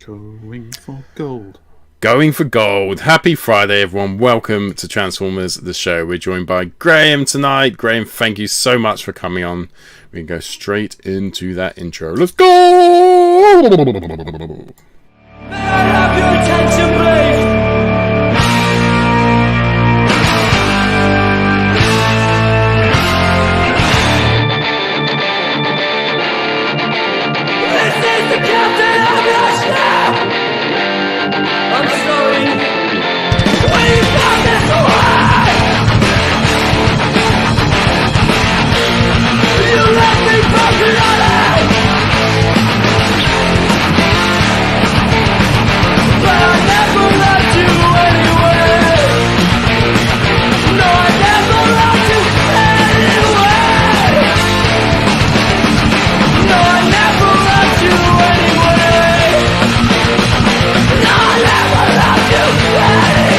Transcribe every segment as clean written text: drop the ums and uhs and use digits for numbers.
Going for gold. Going for gold. Happy Friday, everyone. Welcome to Transformers, the show. We're joined by Graham tonight. Graham, thank you so much for coming on. We can go straight into that intro. Let's go! May I have your attention, please? This is the captain of your ship! I'm sorry. Will you put this away? You left me broken hearted! But I never loved you anyway. No, I never loved you anyway. No, I never loved you anyway. No, I never loved you anyway.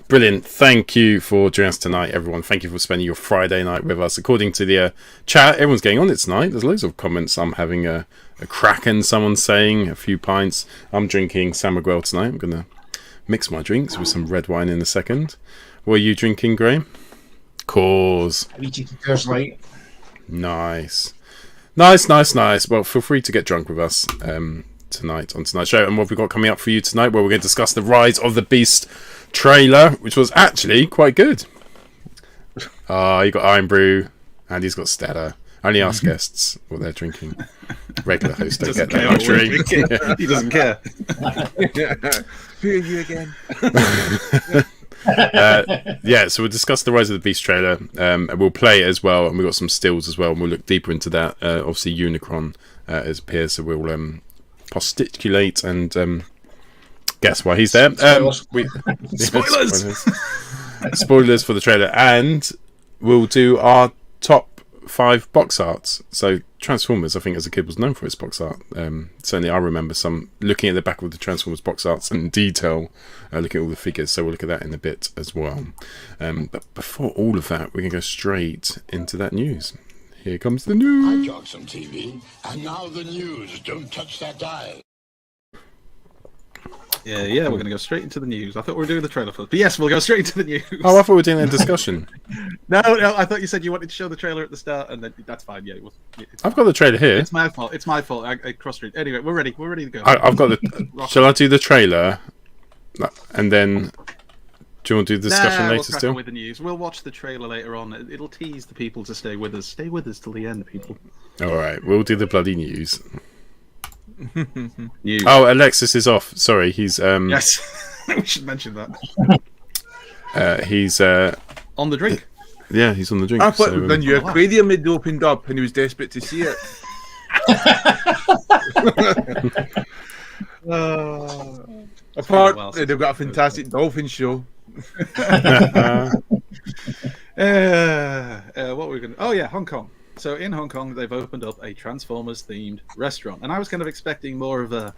Brilliant. Thank you for joining us tonight, everyone. Thank you for spending your Friday night with us. According to the chat, everyone's getting on it tonight. There's loads of comments. I'm having a Kraken, someone's saying, a few pints. I'm drinking San Miguel tonight. I'm going to mix my drinks with some red wine in a second. What are you drinking, Graham? Coors. Light. Nice. Nice. Well, feel free to get drunk with us tonight on tonight's show. And what have we got coming up for you tonight? Well, we're going to discuss the Rise of the Beast trailer, which was actually quite good. You got Iron Brew, and he's got Stella. Only ask guests what they're drinking. Regular hosts don't get that luxury. He doesn't care. Who are you again? So we'll discuss the Rise of the Beast trailer, and we'll play it as well, and we've got some stills as well, and we'll look deeper into that. Obviously Unicron has appeared, so we'll posticulate and guess why he's there. Spoilers for the trailer, and we'll do our top 5 box arts. So Transformers, I think as a kid, was known for its box art. Certainly I remember some looking at the back of the Transformers box arts in detail, looking at all the figures, so we'll look at that in a bit as well. But before all of that, we can go straight into that news. Here comes the news. I jogged some TV, and now the news. Don't touch that dial. Yeah, we're going to go straight into the news. I thought we were doing the trailer first. But yes, we'll go straight into the news. Oh, I thought we were doing a discussion. No, I thought you said you wanted to show the trailer at the start, and then that's fine. Yeah, I've got the trailer here. It's my fault. I cross-read. Anyway, we're ready. We're ready to go. I've got the... Shall I do the trailer? And then... Do you want to do the discussion later still? With the news. We'll watch the trailer later on. It'll tease the people to stay with us. Stay with us till the end, people. Alright, we'll do the bloody news. News. Oh, Alexis is off. Sorry, he's... Yes, we should mention that. He's... on the drink. Yeah, he's on the drink. I thought when your aquarium had opened up and he was desperate to see it. Apart, they've got a fantastic dolphin show. What were we going to... Oh, yeah, Hong Kong. So in Hong Kong, they've opened up a Transformers-themed restaurant. And I was kind of expecting more of a,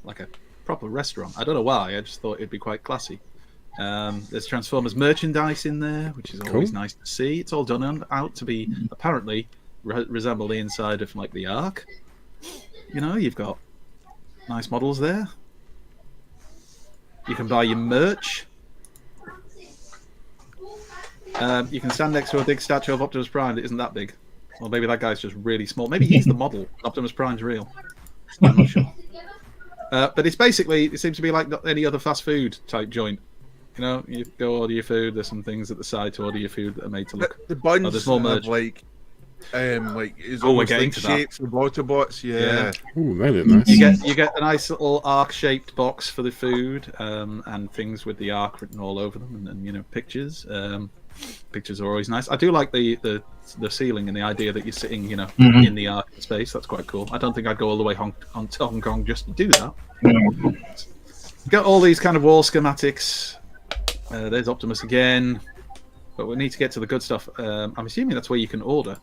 like a proper restaurant. I don't know why. I just thought it'd be quite classy. There's Transformers merchandise in there, which is always nice to see. It's all done out to be, apparently, resemble the inside of, like, the Ark. You've got nice models there. You can buy your merch. You can stand next to a big statue of Optimus Prime that isn't that big. Or maybe that guy's just really small. Maybe he's the model. Optimus Prime's real. I'm not sure. But it seems to be like any other fast food type joint. You go order your food. There's some things at the side to order your food that are made to look. The buns there's more merch. It's almost like shapes of Autobots. Yeah. Ooh, they look nice. You get a nice little arc-shaped box for the food, and things with the arc written all over them, and pictures. Pictures are always nice. I do like the ceiling and the idea that you're sitting, in the arc space. That's quite cool. I don't think I'd go all the way to Hong Kong just to do that. Got all these kind of wall schematics. There's Optimus again, but we need to get to the good stuff. I'm assuming that's where you can order.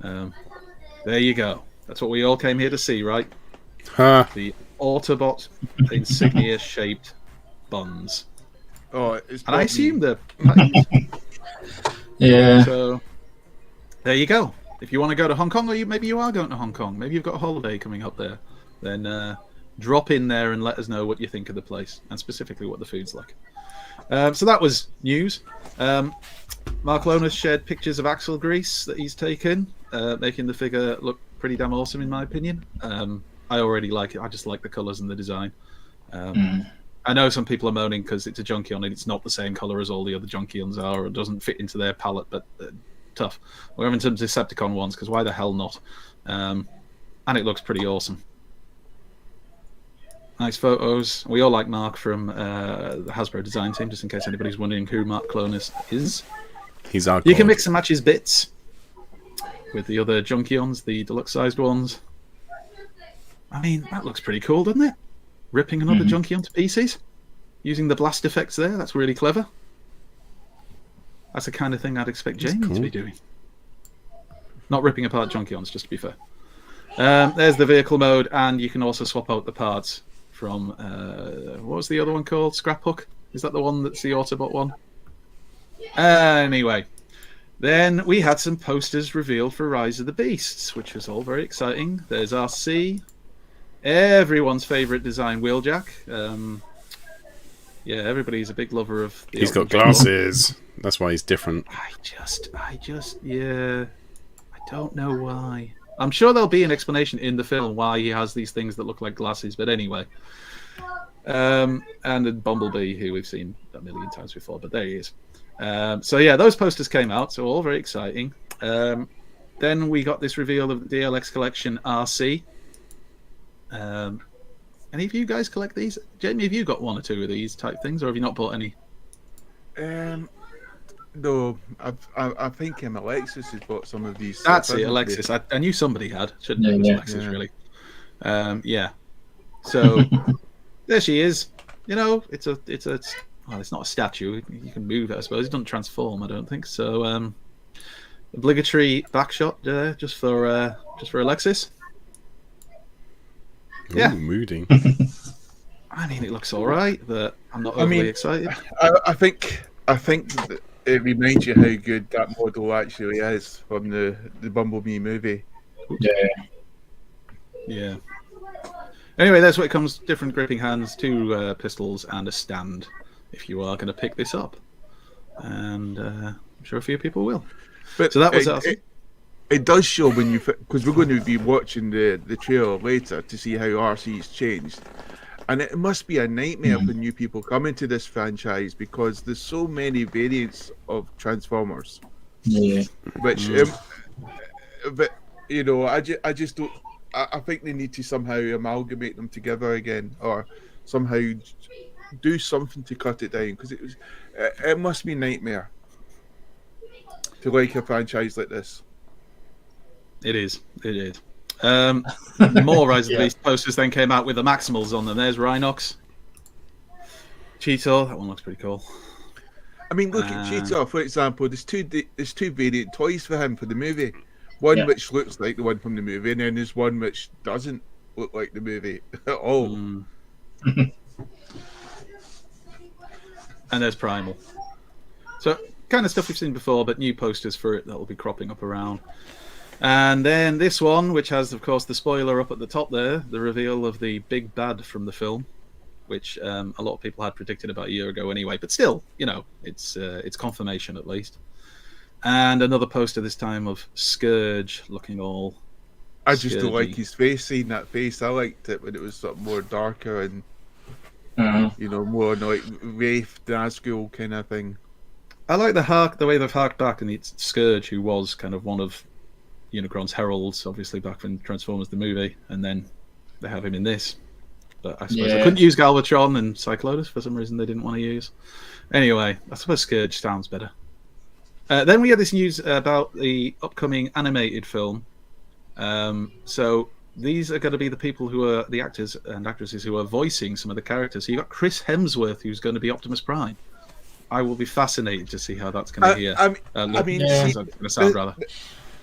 There you go. That's what we all came here to see, right? The Autobot insignia-shaped buns. Oh, it's I assume they're... Yeah. So, there you go. if you want to go to Hong Kong, or maybe you are going to Hong Kong, maybe you've got a holiday coming up there, then drop in there and let us know what you think of the place, and specifically what the food's like. So that was news. Mark Lonas shared pictures of axle grease that he's taken, making the figure look pretty damn awesome, in my opinion. I already like it. I just like the colours and the design. I know some people are moaning because it's a Junkion and it's not the same colour as all the other Junkions are, or it doesn't fit into their palette, but tough. We're having some Decepticon ones, because why the hell not? And it looks pretty awesome. Nice photos. We all like Mark from the Hasbro design team, just in case anybody's wondering who Mark Clonus is. He's our You god. can mix and match his bits with the other Junkions, the deluxe-sized ones. I mean, that looks pretty cool, doesn't it? Ripping another Junkion to pieces, using the blast effects there. That's really clever. That's the kind of thing I'd expect Jamie to be doing. Not ripping apart Junkions, just to be fair. There's the vehicle mode, and you can also swap out the parts from what was the other one called? Scraphook? Is that the one that's the Autobot one? Anyway, then we had some posters revealed for Rise of the Beasts, which was all very exciting. There's RC, everyone's favourite design, Wheeljack. Yeah, everybody's a big lover of. He's got glasses. That's why he's different. I just, yeah, I don't know why. I'm sure there'll be an explanation in the film why he has these things that look like glasses, but anyway. And then Bumblebee, who we've seen a million times before, but there he is. So yeah, those posters came out, so all very exciting. Then we got this reveal of the DLX Collection RC. Any of you guys collect these? Jamie, have you got one or two of these type things, or have you not bought any? No, I think Alexis has bought some of these. That's it, Alexis. I knew somebody had. Shouldn't it was Alexis, really. Yeah. So there she is. You know, it's well, it's not a statue. You can move it, I suppose. It doesn't transform, I don't think. So obligatory back shot there, just for Alexis. Ooh, Yeah. moody. I mean, it looks all right, but I'm not overly excited. I think that it reminds you how good that model actually is from the Bumblebee movie. Yeah. Anyway, that's what it comes. Different gripping hands, 2 pistols, and a stand. If you are going to pick this up, and I'm sure a few people will. But so that was awesome. It does show when you, because we're going to be watching the trailer later to see how RC's changed, and it must be a nightmare for new people coming to this franchise because there's so many variants of Transformers. Yeah. Which, but you know, I just don't. I think they need to somehow amalgamate them together again, or somehow do something to cut it down, because it must be a nightmare to like a franchise like this. It is. More Rise of the Beast posters then came out with the Maximals on them. There's Rhinox, Cheetor. That one looks pretty cool. I mean, look at Cheetor, for example. There's two variant toys for him for the movie. One which looks like the one from the movie, and then there's one which doesn't look like the movie at all. And there's Primal. So kind of stuff we've seen before, but new posters for it that will be cropping up around. And then this one, which has, of course, the spoiler up at the top there, the reveal of the big bad from the film, which a lot of people had predicted about a year ago anyway. But still, you know, it's confirmation at least. And another poster this time of Scourge looking all. I just don't scourgy. like his face. Seeing that face, I liked it when it was sort of more darker and you know, more like Wraith, Nazgul kind of thing. I like the way they've harked back, and it's Scourge, who was kind of one of Unicron's heralds, obviously back when Transformers the movie, and then they have him in this. But I suppose they couldn't use Galvatron and Cyclonus for some reason they didn't want to use. Anyway, I suppose Scourge sounds better. Then we had this news about the upcoming animated film. So these are going to be the people who are the actors and actresses who are voicing some of the characters. So you got Chris Hemsworth, who's going to be Optimus Prime. I will be fascinated to see how that's going to hear.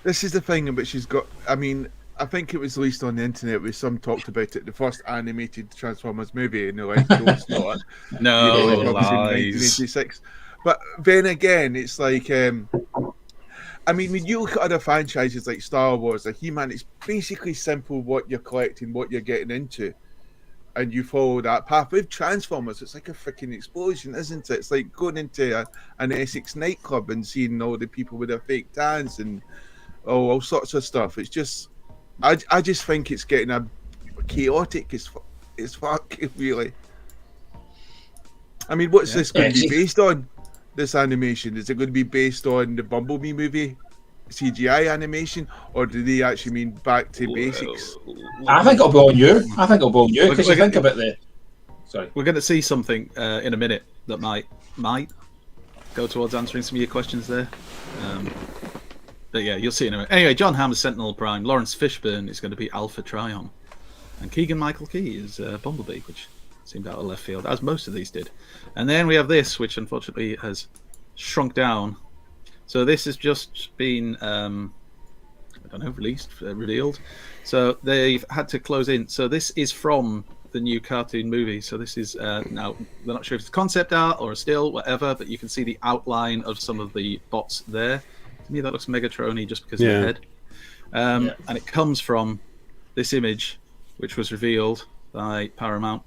This is the thing in which she's got. I mean, I think it was released on the internet where some talked about it, the first animated Transformers movie, and they're like, no, it's not. No, you know, lies. 1986. But then again, it's like I mean, when you look at other franchises like Star Wars or He-Man, it's basically simple what you're collecting, what you're getting into, and you follow that path. With Transformers, it's like a freaking explosion, isn't it? It's like going into an Essex nightclub and seeing all the people with their fake tans and all sorts of stuff. It's just, I just think it's getting a chaotic as fuck, really. I mean, what's this going to be based on? This animation, is it going to be based on the Bumblebee movie CGI animation, or do they actually mean back to basics? I think it'll be on you. Because you think about the. Sorry, we're going to see something in a minute that might go towards answering some of your questions there. But yeah, you'll see in a minute. Anyway, John Hamm is Sentinel Prime. Lawrence Fishburne is going to be Alpha Trion, and Keegan Michael Key is Bumblebee, which seemed out of left field, as most of these did. And then we have this, which unfortunately has shrunk down. So this has just been, revealed. So they've had to close in. So this is from the new cartoon movie. So this is, now, they're not sure if it's concept art or a still, whatever, but you can see the outline of some of the bots there. To me, that looks Megatron-y just because of the head. And it comes from this image, which was revealed by Paramount.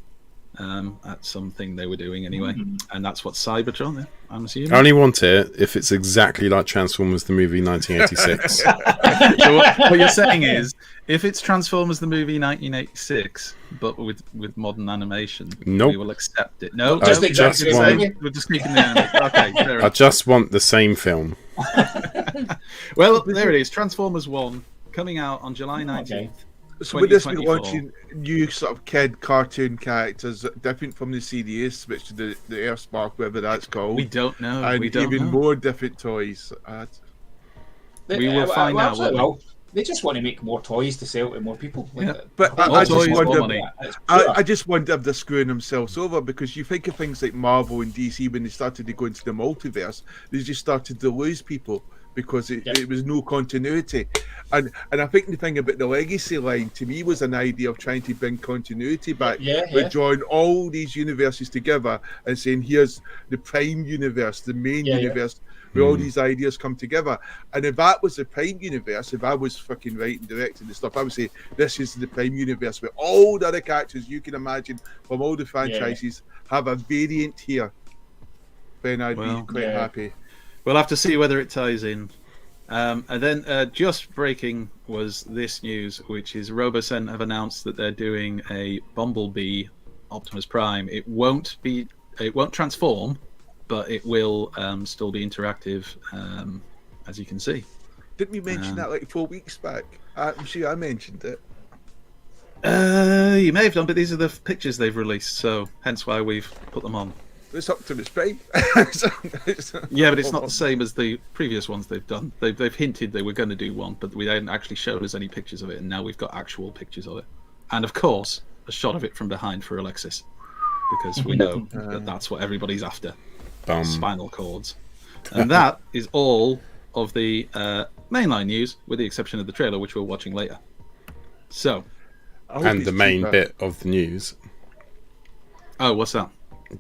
At something they were doing anyway, and that's what Cybertron. I'm assuming. I only want it if it's exactly like Transformers the movie 1986. So what you're saying is, if it's Transformers the movie 1986, but with modern animation, nope, we will accept it. No, just exactly. We're just keeping the animation. Okay, fair I just want the same film. Well, there it is. Transformers 1 coming out on July 19th. Okay. So with this, we're launching new sort of kid cartoon characters, different from the CDS, which the Earthspark, whatever that's called. We don't know. And we don't even know. more different toys. We will find out. Well, they just want to make more toys to sell to more people. But I just wonder if they're screwing themselves over, because you think of things like Marvel and DC when they started to go into the multiverse, they just started to lose people because it was no continuity. And I think the thing about the legacy line to me was an idea of trying to bring continuity back, by drawing all these universes together and saying, here's the Prime universe, the main universe, where all these ideas come together. And if that was the Prime universe, if I was fucking writing, directing the stuff, I would say this is the Prime universe where all the other characters you can imagine from all the franchises have a variant here. Then I'd be quite happy. We'll have to see whether it ties in. And then just breaking was this news, which is Robocent have announced that they're doing a Bumblebee Optimus Prime. It won't transform, but it will still be interactive, as you can see. Didn't we mention that like 4 weeks back? I'm sure I mentioned it. You may have done, but these are the pictures they've released, so hence why we've put them on. It's Optimus Prime. Yeah, but it's not the same as the previous ones they've done. They've hinted they were going to do one, but they hadn't actually showed us any pictures of it, and now we've got actual pictures of it. And of course, a shot of it from behind for Alexis, because we know that that's what everybody's after. Spinal cords. And that is all of the mainline news, with the exception of the trailer, which we're watching later. So, and the main bit of the news. Oh, what's that?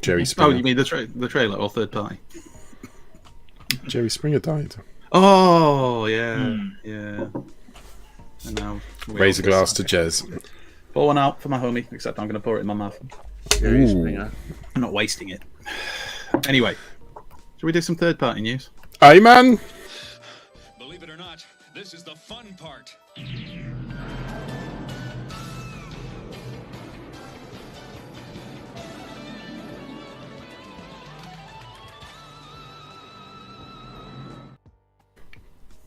Jerry Springer. Oh, you mean the trailer or third party? Jerry Springer died. Oh, yeah. And now raise a glass to Jez. Pour one out for my homie, except I'm going to pour it in my mouth. Jerry Springer. I'm not wasting it. Anyway, should we do some third party news? Aye, man. Believe it or not, this is the fun part.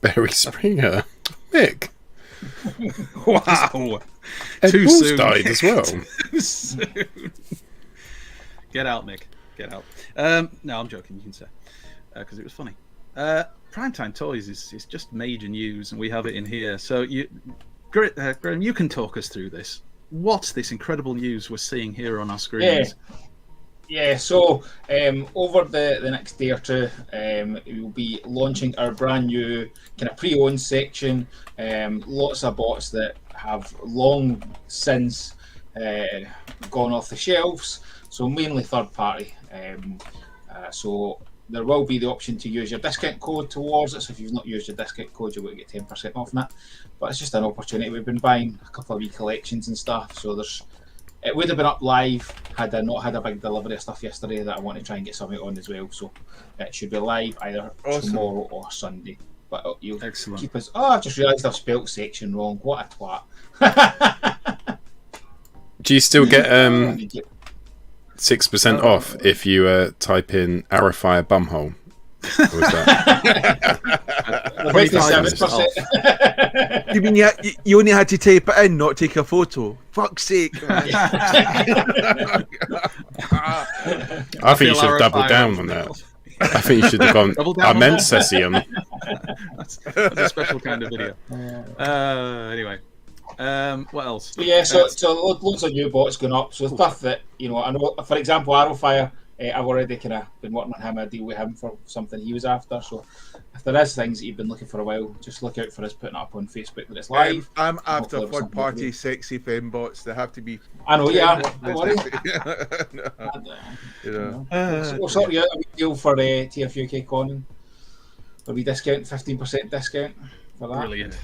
Barry Springer. Mick. Wow. Ed Too Balls soon. died as well. Too soon. Get out, Mick. Get out. No, I'm joking. You can say. Because it was funny. Primetime Toys is just major news, and we have it in here. So, Graham, you can talk us through this. What's this incredible news we're seeing here on our screens? Yeah, so over the next day or two, we will be launching our brand new kind of pre-owned section. Lots of bots that have long since gone off the shelves, so mainly third party. So there will be the option to use your discount code towards it. So if you've not used your discount code, you'll get 10% off on it. But it's just an opportunity. We've been buying a couple of wee collections and stuff. So it would have been up live had I not had a big delivery of stuff yesterday that I want to try and get something on as well. So it should be live either tomorrow or Sunday. But you'll keep us. Oh, I just realised I've spelt section wrong. What a twat. Do you still get 6% off if you type in Arrowfire bumhole? Or is that 27%. You mean you only had to type it in, not take a photo? Fuck's sake! I think you should have doubled down on that. I think you should have gone. I meant session. That's a special kind of video. Anyway, what else? Yeah, so loads of new bots going up. So stuff that I know. For example, Arrowfire. I've already kind of been working on him, a deal with him for something he was after. So if there is things that you've been looking for a while, just look out for us putting it up on Facebook that it's live. I'm after third-party sexy fembots. They have to be. I know, yeah. Don't worry. We'll sort you out a wee deal for TFUK Con. There'll be 15% discount for that. Brilliant.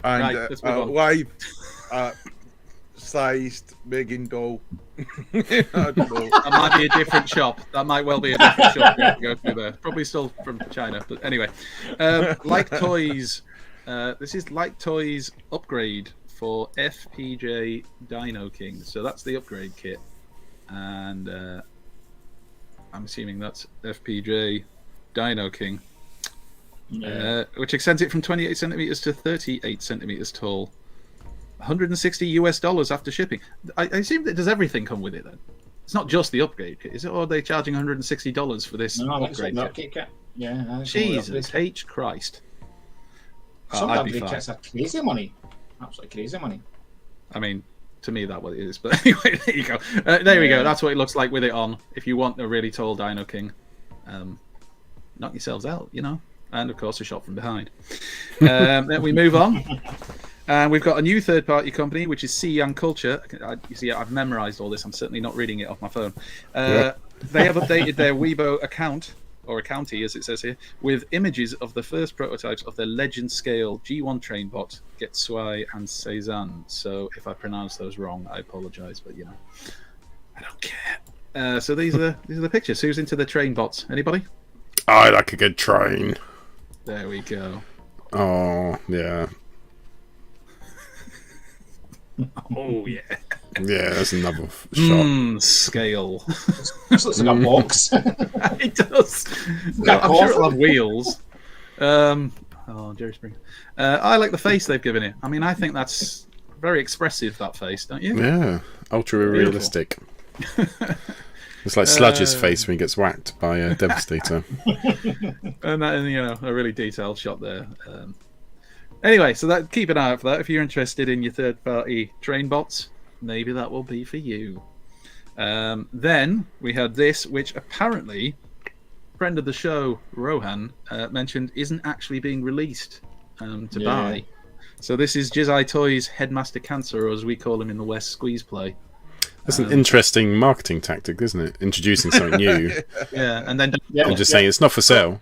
And live sized Megan doll. I don't know. That might be a different shop. That might well be a different shop. We have to go through there. Probably still from China, but anyway. Like Toys. This is Like Toys upgrade for FPJ Dino King. So that's the upgrade kit, and I'm assuming that's FPJ Dino King, which extends it from 28 centimeters to 38 centimeters tall. $160 after shipping. I assume that does everything come with it then? It's not just the upgrade kit, is it? Or are they charging $160 for this upgrade kit? Yeah. Jesus H Christ. Some upgrade kits are crazy money. Absolutely crazy money. I mean, to me that what it is. But anyway, there you go. There we go. That's what it looks like with it on. If you want a really tall Dino King, knock yourselves out, And of course, a shot from behind. Then we move on. And we've got a new third-party company, which is Sea Young Culture. You see, I've memorized all this. I'm certainly not reading it off my phone. They have updated their Weibo account, or accounty, as it says here, with images of the first prototypes of their Legend Scale G1 train bot, Getsuai and Seizan. So if I pronounce those wrong, I apologise, but I don't care. So these are the pictures. Who's into the train bots? Anybody? I like a good train. There we go. Oh yeah. Oh yeah. Yeah, that's another shot. Scale. This looks like a box. It does. I'm sure it'll have wheels. Jerry Springer. I like the face they've given it. I mean, I think that's very expressive, that face, don't you? Yeah, ultra realistic. It's like Sludge's face when he gets whacked by a Devastator. and a really detailed shot there. Anyway, so keep an eye out for that. If you're interested in your third-party train bots, maybe that will be for you. Then we had this, which apparently, friend of the show, Rohan, mentioned isn't actually being released to buy. So this is Jizai Toys Headmaster Cancer, or as we call him in the West, Squeeze Play. That's an interesting marketing tactic, isn't it? Introducing something new. Yeah, and then I'm just saying it's not for sale.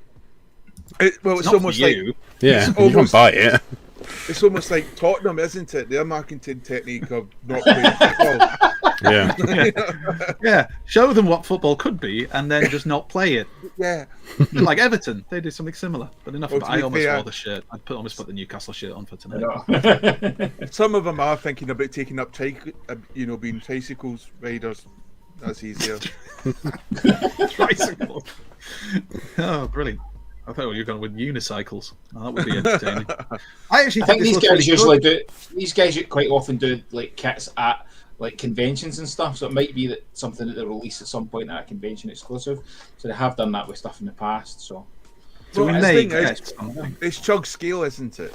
It's almost like you. Yeah, you can't buy it. It's almost like Tottenham, isn't it? Their marketing technique of not playing football. Yeah. Show them what football could be, and then just not play it. Yeah. Like Everton, they did something similar. But enough Well, about I almost wore the shirt. I almost put the Newcastle shirt on for tonight. Some of them are thinking about taking up, being tricycles riders. That's easier. Tricycle. Oh, brilliant. I thought you were going with unicycles. Oh, that would be entertaining. I think these guys usually do. These guys quite often do like kits at like conventions and stuff. So it might be that something that they release at some point at a convention exclusive. So they have done that with stuff in the past. So we may it's Chug Scale, isn't it?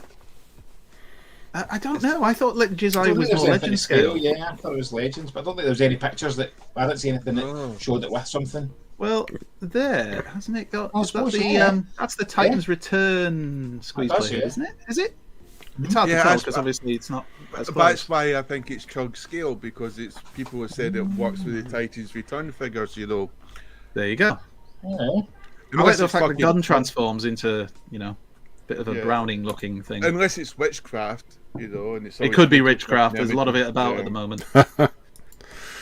I don't know. I thought Jizai was more Legend Scale. Yeah, I thought it was Legends, but I don't think there was any pictures that I didn't see anything that showed it with something. Well, there hasn't it got? That's the Titan's Return Squeeze Play, isn't it? Is it? It's hard to tell because obviously it's not. That's why I think it's Chug Scale, because it's people have said it works with the Titan's Return figures. There you go. Yeah. I like the fact the gun transforms into, a bit of a Browning-looking thing. Unless it's witchcraft, and it's. It could be witchcraft. There's a lot of it about at the moment.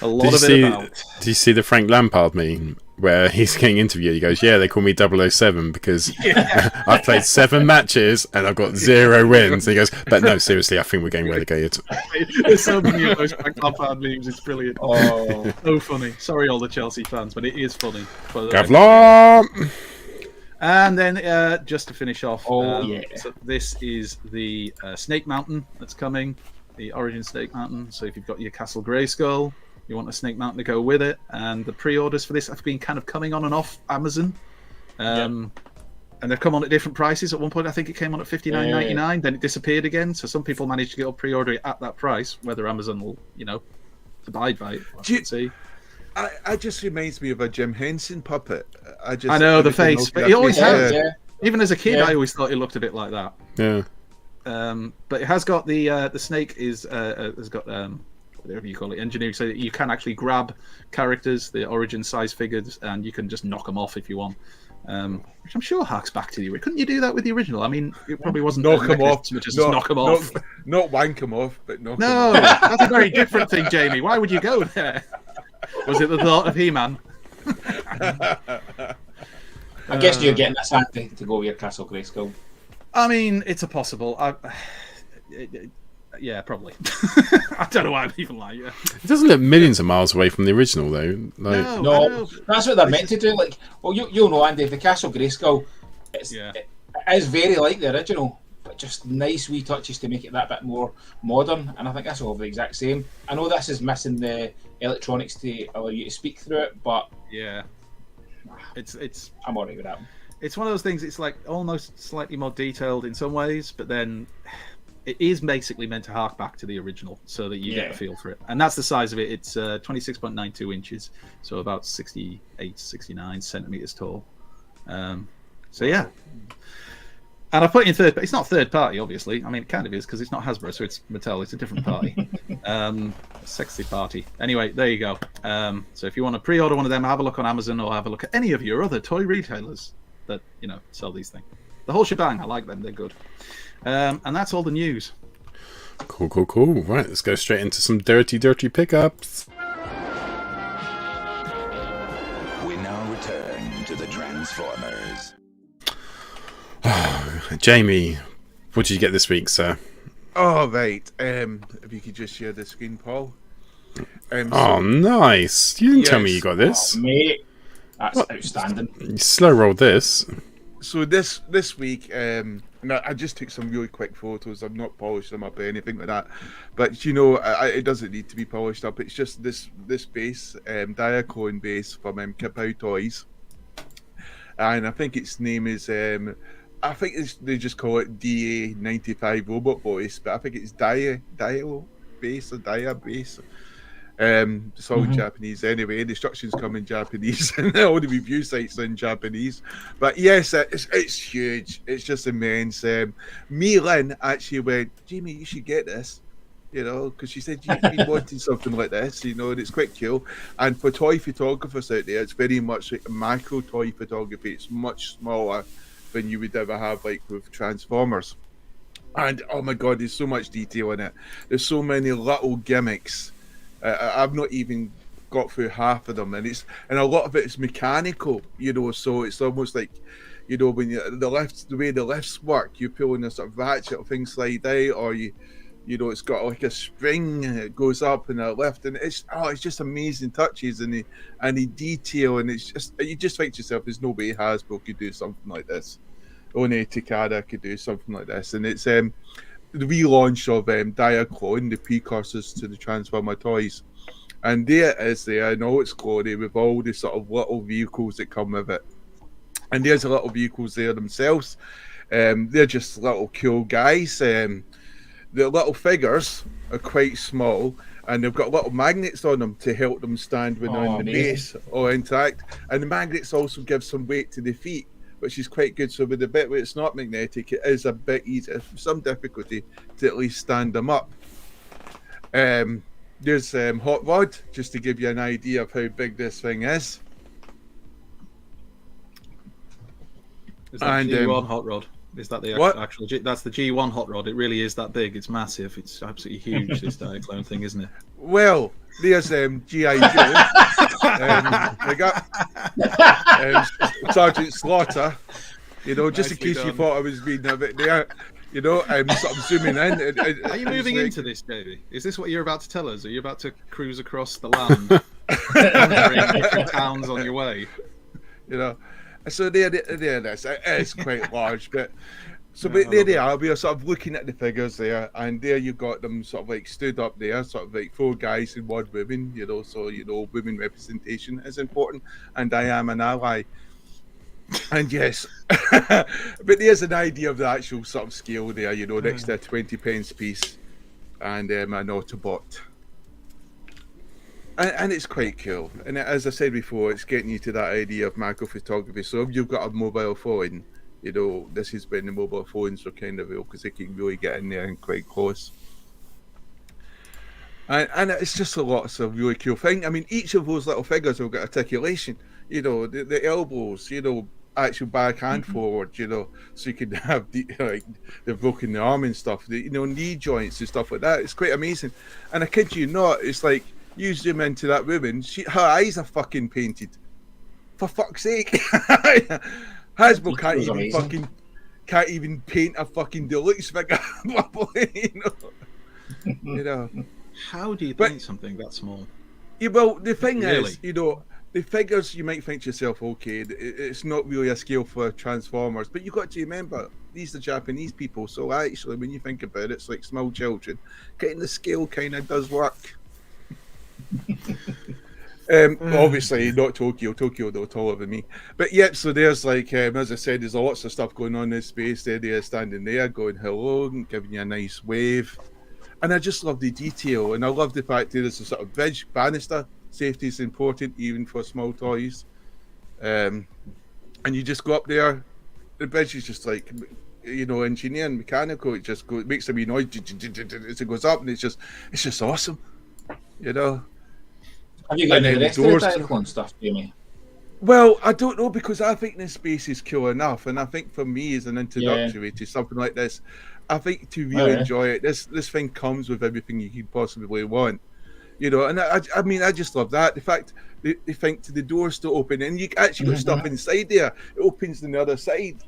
A lot Did of it about. Do you see the Frank Lampard meme where he's getting interviewed? He goes, "Yeah, they call me 007 because I've played 7 matches and I've got 0 wins." And he goes, "But no, seriously, I think we're getting relegated." There's so many of those Frank Lampard memes. It's brilliant. Oh, So funny. Sorry, all the Chelsea fans, but it is funny. Gavlon! And then, just to finish off, yeah. so this is the Snake Mountain that's coming, the Origin Snake Mountain. So if you've got your Castle Grayskull, you want a Snake Mountain to go with it. And the pre-orders for this have been kind of coming on and off Amazon. And they've come on at different prices. At one point, I think it came on at $59.99. Then it disappeared again. So some people managed to get a pre-order at that price. Whether Amazon will, abide by it, we'll see. I just reminds me of a Jim Henson puppet. I know the face, but he always has. Yeah. Even as a kid, I always thought he looked a bit like that. Yeah. But it has got the snake has got whatever you call it, engineering, so that you can actually grab characters, the Origin size figures, and you can just knock them off if you want. Which I'm sure harks back to the original. Couldn't you do that with the original? I mean, it probably wasn't knock them off. Just knock them off. Not wank them off, but knock them No, off. that's a very different thing, Jamie. Why would you go there? Was it the thought of He-Man? I guess you're getting a Sandy to go with your Castle Grayskull. I mean, it's a possible. Yeah, probably. I don't know why I'm even like, It doesn't look millions of miles away from the original, though. Like, No, that's what they're meant to do. Like, well, you'll know, Andy, the Castle Grayskull, it is very like the original, but just nice wee touches to make it that bit more modern. And I think that's all the exact same. I know this is missing the electronics to allow you to speak through it, but yeah, it's I'm alright with that. It's one of those things. It's like almost slightly more detailed in some ways, but then it is basically meant to hark back to the original so that you get a feel for it. And that's the size of it. It's 26.92 inches, so about 68, 69 centimeters tall. So yeah. And I put it in third, but it's not third party, obviously. I mean, it kind of is because it's not Hasbro, so it's Mattel. It's a different party. Sexy party. Anyway, there you go. So if you want to pre-order one of them, have a look on Amazon or have a look at any of your other toy retailers that sell these things. The whole shebang. I like them. They're good. And that's all the news. Cool. Right, let's go straight into some dirty pickups. We now return to the Transformers. Jamie, what did you get this week, sir? Oh, right. If you could just share the screen, Paul. Nice. You didn't tell me you got this. Oh, mate, that's outstanding. You slow rolled this. So this week, and I just took some really quick photos. I've not polished them up or anything like that. But it doesn't need to be polished up. It's just this base, Diaclone base from Kip Out Toys, and I think its name is I think they just call it DA95 Robot Voice, but I think it's Dio base or Dia base. It's all Japanese anyway. The instructions come in Japanese and all the review sites are in Japanese. But yes, it's huge. It's just immense. Me Lynn actually went, Jamie, you should get this. Because she said you've been wanting something like this, and it's quite cool. And for toy photographers out there, it's very much like macro toy photography. It's much smaller than you would ever have like with Transformers. And oh my god, there's so much detail in it. There's so many little gimmicks. I've not even got through half of them, and a lot of it is mechanical, so it's almost like, when the way the lifts work, you pull in a sort of ratchet, things slide out, or it's got like a spring and it goes up and a lift, and it's just amazing touches and the detail, and you just think to yourself, there's no way Hasbro could do something like this. Only Takada could do something like this, and it's the relaunch of Diaclone, the precursors to the Transformer toys, and there it is there in all its glory with all the sort of little vehicles that come with it. And there's the little vehicles there themselves. They're just little cool guys. The little figures are quite small, and they've got little magnets on them to help them stand when they're in the base or intact. And the magnets also give some weight to the feet, which is quite good. So with the bit where it's not magnetic, it is a bit easier, some difficulty, to at least stand them up. There's Hot Rod, just to give you an idea of how big this thing is. Is that And, G1 hot rod? Is that the what? actual? That's the G1 hot rod. It really is that big. It's massive. It's absolutely huge. This Diaclone thing, isn't it? Well, there's G.I. Joe. They got Sergeant Slaughter. You know, just Nicely in case you done. thought I was being a bit there. You know, I'm sort of zooming in. Are you moving into this, Davey? Is this what you're about to tell us? Are you about to cruise across the land, entering different towns on your way? You know, so there it is. It's quite large, but so but there they are. We are sort of looking at the figures there, and there you got them sort of like stood up there, sort of like 4 guys and 1 woman. You know, so you know, women representation is important, and I am an ally. And yes, but there's an idea of the actual sort of scale there, you know, next to a 20 pence piece and an Autobot. And it's quite cool. And as I said before, it's getting you to that idea of macro photography. So if you've got a mobile phone, you know, this is when the mobile phones are kind of real because they can really get in there and quite close. And it's just a lot of really cool thing. I mean, each of those little figures have got articulation. You know, the elbows, you know, actual backhand forward, you know, so you can have the broken the arm and stuff, you know, knee joints and stuff like that. It's quite amazing. And I kid you not, it's like you zoom into that woman, her eyes are fucking painted. For fuck's sake. Hasbro can't even paint a fucking deluxe figure properly, you know. How do you paint something that small? Yeah, well, the thing Really? is, you know, the figures, you might think to yourself, okay, it's not really a scale for Transformers, but you've got to remember, these are Japanese people, so actually, when you think about it, it's like small children. Getting the scale kind of does work. Obviously, not Tokyo. Tokyo, they're taller than me. But yep, so there's like, as I said, there's lots of stuff going on in this space. They're standing there going hello and giving you a nice wave. And I just love the detail, and I love the fact that there's a sort of bridge banister. Safety is important, even for small toys. And you just go up there. The bridge is just like, you know, engineering, mechanical. It just it makes a wee noise as it goes up, and it's just awesome. You know. Have you got And any of the then rest of the doors- Diaclone stuff, Jamie? Well, I don't know, because I think this space is cool enough, and I think for me as an introductory to something like this, I think to really enjoy it, this thing comes with everything you could possibly want, you know. And I mean, I just love that, the fact they think to the doors to open, and you actually got stuff inside there. It opens on the other side,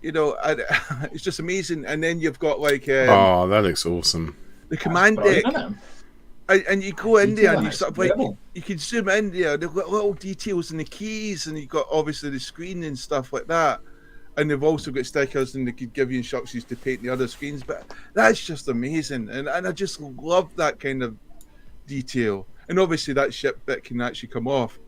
you know. And it's just amazing. And then you've got like oh, that looks awesome. the command deck. And you go in there and you sort of like, incredible. you can zoom in there. They've got little details in the keys, and you've got obviously the screen and stuff like that. And they've also got stickers, and they could give you instructions to paint the other screens. But that's just amazing, and I just love that kind of detail. And obviously that ship bit can actually come off,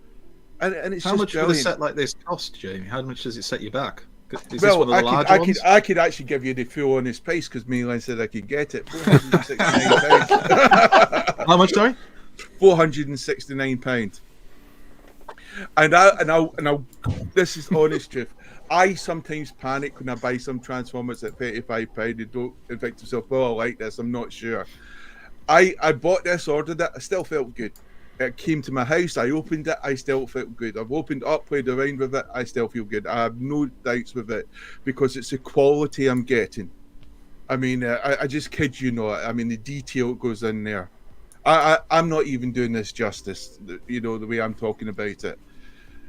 and it's How just much would a brilliant. set like this cost, Jamie? How much does it set you back? Is this Well, one of the large ones? I could actually give you the full honest price, because Mainline said I could get it. £469. How much, sorry? £469. And I this is honest truth. I sometimes panic when I buy some Transformers at £35. They don't think to themselves, well, I like this, I'm not sure. I bought this, ordered it, I still felt good. It came to my house, I opened it, I still felt good. I've opened it up, played around with it, I still feel good. I have no doubts with it, because it's the quality I'm getting. I mean, I just kid you not. I mean, the detail goes in there. I'm not even doing this justice, you know, the way I'm talking about it.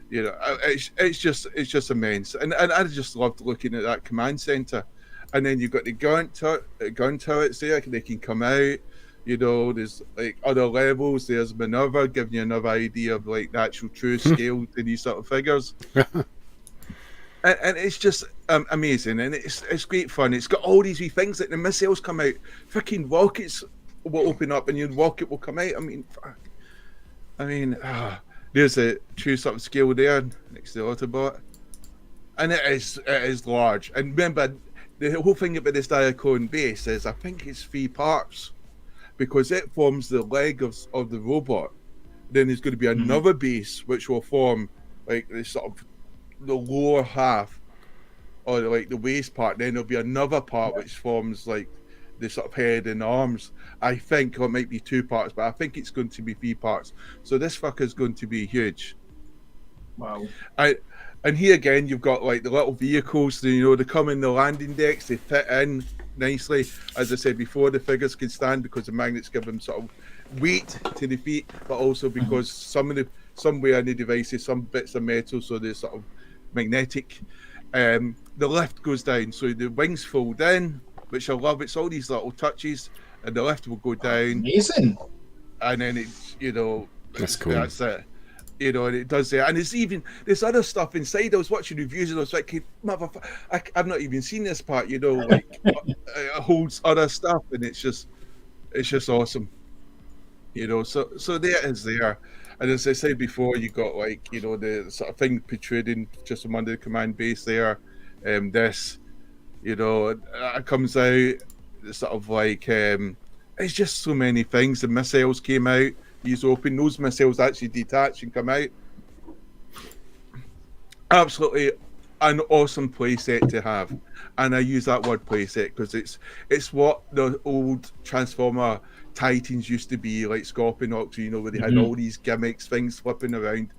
You know, it's just immense, and I just loved looking at that command center, and then you've got the gun turrets there. They can come out. You know, there's like other levels. There's maneuver, giving you another idea of like the actual true scale to these sort of figures. And it's just amazing, and it's great fun. It's got all these wee things, like the missiles come out, freaking rockets will open up, and your rocket will come out. I mean, there's a true sort of scale there next to the Autobot, and it is large. And remember, the whole thing about this Diaclone base is, I think it's 3 parts, because it forms the leg of the robot. Then there's going to be another base which will form like the sort of the lower half, or like the waist part. Then there'll be another part which forms like the sort of head and arms. I think, or it might be 2 parts, but I think it's going to be 3 parts. So this fucker's going to be huge. Wow. And here again, you've got like the little vehicles. You know, they come in the landing decks. They fit in nicely. As I said before, the figures can stand because the magnets give them sort of weight to the feet, but also because somewhere in the devices, some bits of metal, so they're sort of magnetic. The lift goes down, so the wings fold in, which I love. It's all these little touches, and the lift will go down. Amazing. And then it's, you know, That's cool. That's it. You know, and it does that. And there's other stuff inside. I was watching reviews and I was like, I've not even seen this part, you know, like it holds other stuff, and it's just awesome. You know, so there it is there. And as I said before, you got like, you know, the sort of thing protruding just from under the command base there. This, you know, it comes out sort of like it's just so many things. The missiles came out. He's open. Those missiles actually detach and come out. Absolutely an awesome playset to have, and I use that word playset because it's what the old Transformer Titans used to be, like Scorponok, you know, where they had all these gimmicks, things flipping around.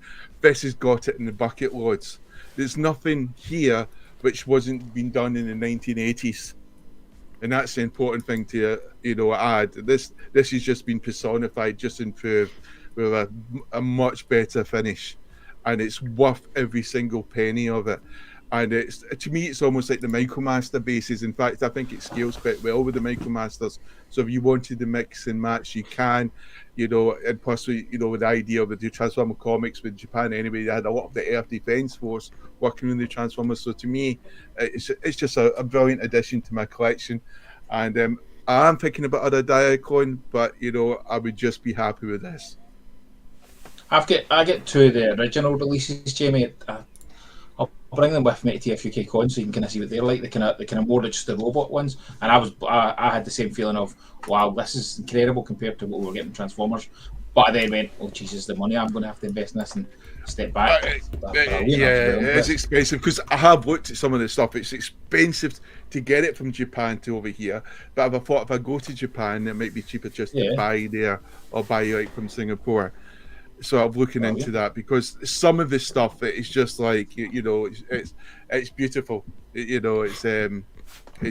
This has got it in the bucket loads. There's nothing here which wasn't being done in the 1980s. And that's the important thing to, you know, add. This has just been personified, just improved with a much better finish, and it's worth every single penny of it. And it's, to me, it's almost like the Micromaster bases. In fact, I think it scales quite well with the Micromasters. So if you wanted to mix and match, you can, you know, and possibly, you know, with the idea of the Transformer comics with Japan anyway, they had a lot of the Air Defense Force working in the Transformers. So to me, it's just a brilliant addition to my collection. And I am thinking about other Diaclone, but, you know, I would just be happy with this. I get two of the original releases, Jamie. I'll bring them with me to TFUK Con so you can kind of see what they're like. The kind of more just the robot ones, and I had the same feeling of, wow, this is incredible compared to what we were getting Transformers. But I then went, oh Jesus, the money I'm going to have to invest in this, and step back. It's expensive because I have looked at some of the stuff. It's expensive to get it from Japan to over here. But I thought if I go to Japan, it might be cheaper just to buy there or buy like from Singapore. So I'm looking into that because some of this stuff is just like, you know, it's beautiful. You know, it's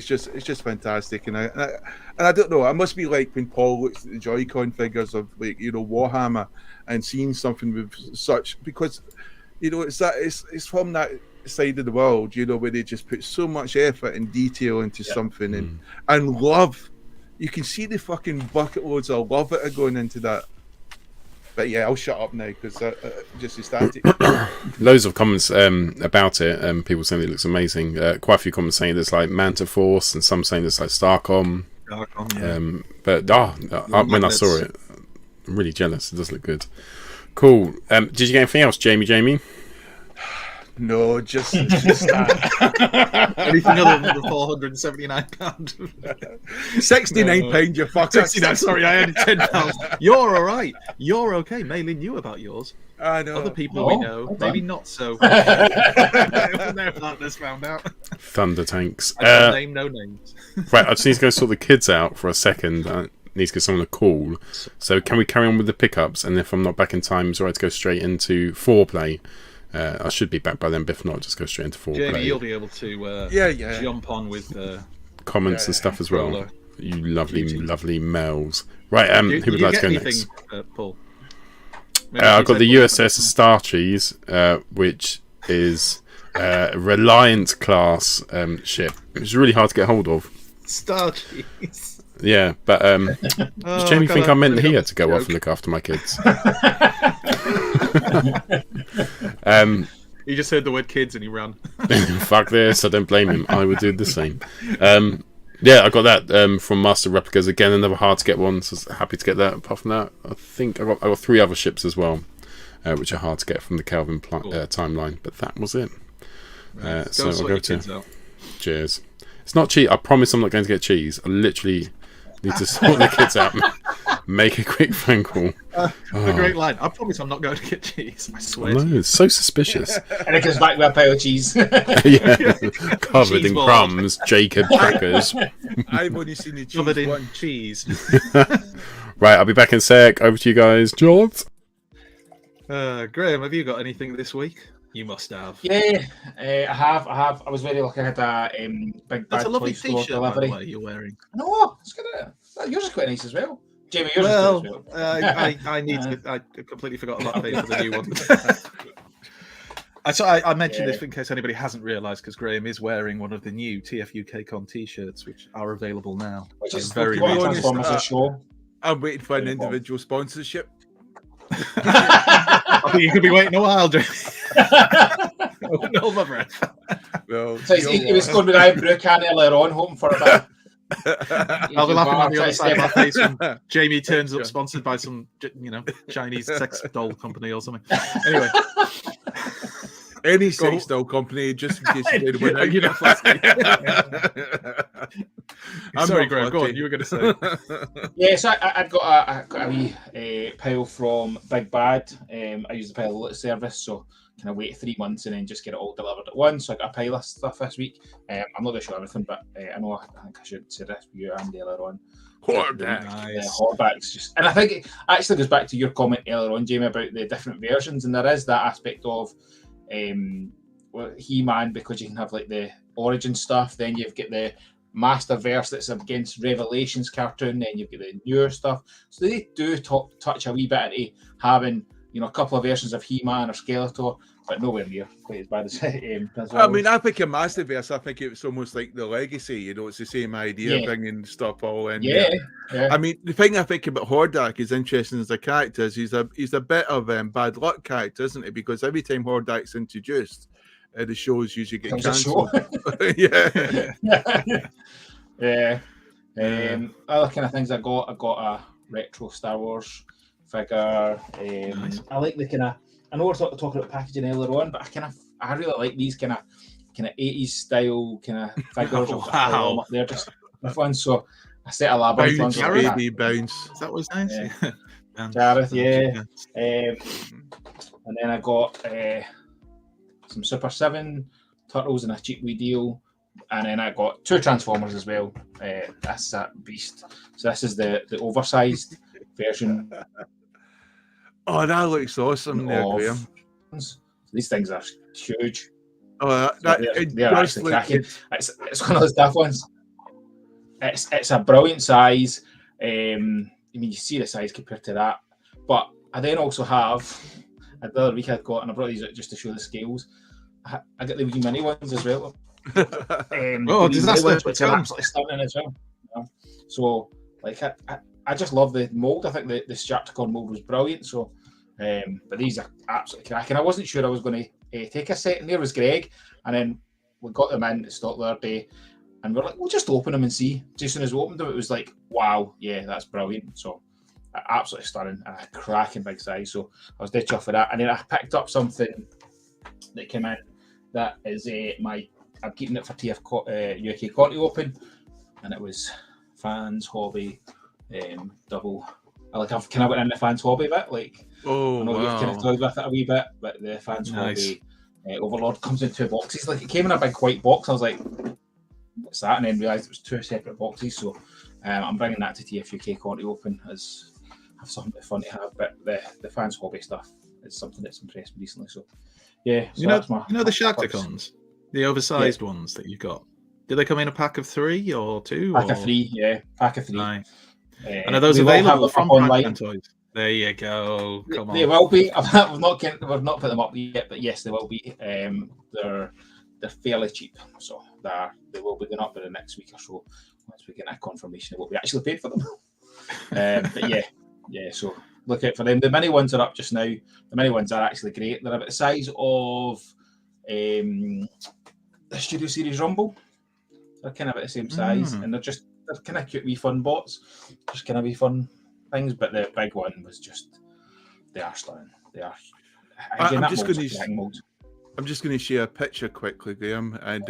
just fantastic. And I don't know. I must be like when Paul looks at the Joy-Con figures of, like, you know, Warhammer and seeing something with such, because, you know, it's from that side of the world, you know, where they just put so much effort and detail into something and love. You can see the fucking bucket loads of love that are going into that. But yeah, I'll shut up now because just static. Loads of comments about it. People saying it looks amazing. Quite a few comments saying it's like Manta Force, and some saying it's like Starcom. But when I saw it, I'm really jealous. It does look good. Cool. Did you get anything else, Jamie? No, just that. Anything other than the £479? £69, you fucker. 69. Sorry, I only £10. You're all right. You're okay. Mainly knew about yours. I know. Other people we know, maybe not so. Their partners found out. Thunder Tanks. Name no names. Right, I just need to go sort the kids out for a second. I need to get someone to call. So can we carry on with the pickups? And if I'm not back in time, it's all right to go straight into foreplay. I should be back by then, but if not, just go straight into foreplay. Jamie, you'll be able to jump on with comments and stuff as well. You lovely males. Right, who would like to go next? Paul? I've got the USS Starcheese, which is a Reliant class ship. It's really hard to get hold of. Starcheese. Yeah, but does Jamie think I meant here to go off and look after my kids? He just heard the word kids and he ran. Fuck this, I don't blame him. I would do the same. Yeah, I got that from Master Replicas. Again, another hard to get one, so happy to get that. Apart from that, I think I got 3 other ships as well, which are hard to get from the Kelvin timeline. But that was it. So I'll go to cheers. It's not cheese. I promise I'm not going to get cheese. I literally need to sort the kids out. Make a quick phone call. A great line. I promise I'm not going to get cheese. I swear. No, it's so suspicious. And it comes back with a pile of cheese. Covered in crumbs, Jacob crackers. I've only seen the cheese. Covered in cheese. Right, I'll be back in a sec. Over to you guys. George? Graham, have you got anything this week? You must have. Yeah, I have. I was very lucky. I had a big That's bad a lovely toy store T-shirt, by the delivery. way, you're wearing. No, it's good. Yours is quite nice as well. Jamie, yours is Well, good as well. I need to. I completely forgot about paying for the new one. I mentioned this in case anybody hasn't realised, because Graham is wearing one of the new TFUK Con T-shirts, which are available now. Which is very what honest, Transformers a show. I'm waiting for an individual sponsorship. I think you could be waiting a while, Jamie. No, my breath. Well, So he was going with Ian Brookham earlier on, hoping for a bit. I'll be laughing on the other side of my face when when Jamie turns up sponsored by some, Chinese sex doll company or something. Anyway, any sex doll company, just in case you did win out. You're not fussy. I'm Sorry, not Graham. Go fussy. on. You were going to say. Yeah, so I've got a wee pile from Big Bad. I use the pile of service, so kind of wait 3 months and then just get it all delivered at once. So I got a pile of stuff this week. I'm not going to show everything, but I know I think I should say this with you and earlier on. Hordax just, and I think it actually goes back to your comment earlier on, Jamie, about the different versions, and there is that aspect of He-Man, because you can have like the origin stuff, then you've got the Masterverse that's against Revelations cartoon, then you've got the newer stuff. So they do touch a wee bit into having, a couple of versions of He-Man or Skeletor, but nowhere near quite as bad as Transformers. I mean, I think in Masterverse, I think it's almost like the legacy. It's the same idea, bringing stuff all in. Yeah. I mean, the thing I think about Hordak is interesting as a character is he's a bit of bad luck character, isn't he? Because every time Hordak's introduced, the shows usually get cancelled. Yeah. Other kind of things I got a retro Star Wars figure. Nice. I like the kind of, I know we're talking about packaging earlier on, but I really like these kind of 80s style kind of figures. Wow. They're just fun. So I set a labyrinth ones. Baby bounce. Is that what's nice? Yeah. Gareth, yeah. And then I got some Super 7 Turtles in a cheap wee deal. And then I got 2 Transformers as well. That's that beast. So this is the oversized version. Oh, that looks awesome there, Graham. These things are huge. Oh, they're actually cracking. It's one of those tough ones. It's a brilliant size. I mean, you see the size compared to that. But I then also have, the other week I got, and I brought these out just to show the scales. I got the wee mini ones as well. Disaster! Which are absolutely stunning as well. So, like, I just love the mold. I think the Strapticon mold was brilliant. So, but these are absolutely cracking. I wasn't sure I was going to take a set, and there was Greg, and then we got them in to stock the other day, and we're like, we'll just open them and see. Just as soon as we opened them, it was like, wow, yeah, that's brilliant. So, absolutely stunning and a cracking big size. So, I was dead chuffed for that, and then I picked up something that came in that is I'm keeping it for TF UK Conti Open, and it was fans hobby double. I've kind of went in the fans hobby bit, like I know you've kind of toyed with it a wee bit, but the fans hobby Overlord comes in 2 boxes. Like it came in a big white box. I was like, what's that? And then realised it was 2 separate boxes. So I'm bringing that to TF UK Conti Open as have something fun to have. But the fans hobby stuff is something that's impressed me recently. So yeah, so that's the Sharkticons. The oversized ones that you got. Did they come in a pack of 3 or 2? Pack of 3, yeah. Pack of 3. Right. And are those available from online Toys? There you go. Come on. They will be. We've not put them up yet, but yes, they will be. They're fairly cheap, so they will be going up in the next week or so. Once we get that confirmation of what we actually paid for them. But yeah. So look out for them. The mini ones are up just now. The mini ones are actually great. They're about the size of the Studio Series Rumble. They're kind of at the same size, and they're kind of cute wee fun bots, just kind of wee fun things. But the big one was they are stunning. They are. Again, I'm just going to share a picture quickly, Graham, and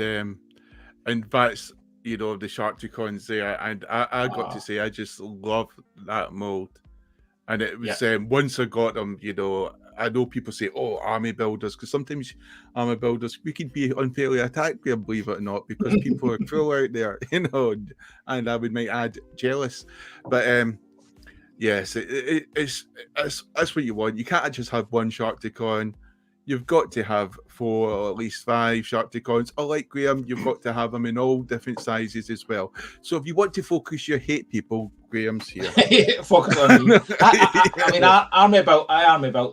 that's the Sharkticons there, and I got to say I just love that mold, and it was once I got them, I know people say, "Oh, army builders," because sometimes army builders we can be unfairly attacked, believe it or not, because people are cruel out there, and I would might add jealous, but yes, it's what you want. You can't just have one Sharkticon. you've got to have 4 or at least 5 Sharpticons. Or like Graham, you've got to have them in all different sizes as well. So if you want to focus your hate people, Graham's here. Focus on me. I mean, I army about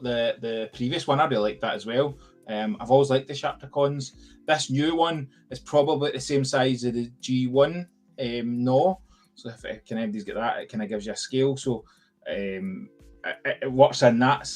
the previous one. I really like that as well. I've always liked the Sharpticons. This new one is probably the same size as the G1. No, so if anybody's got that, it kind of gives you a scale. So it works in that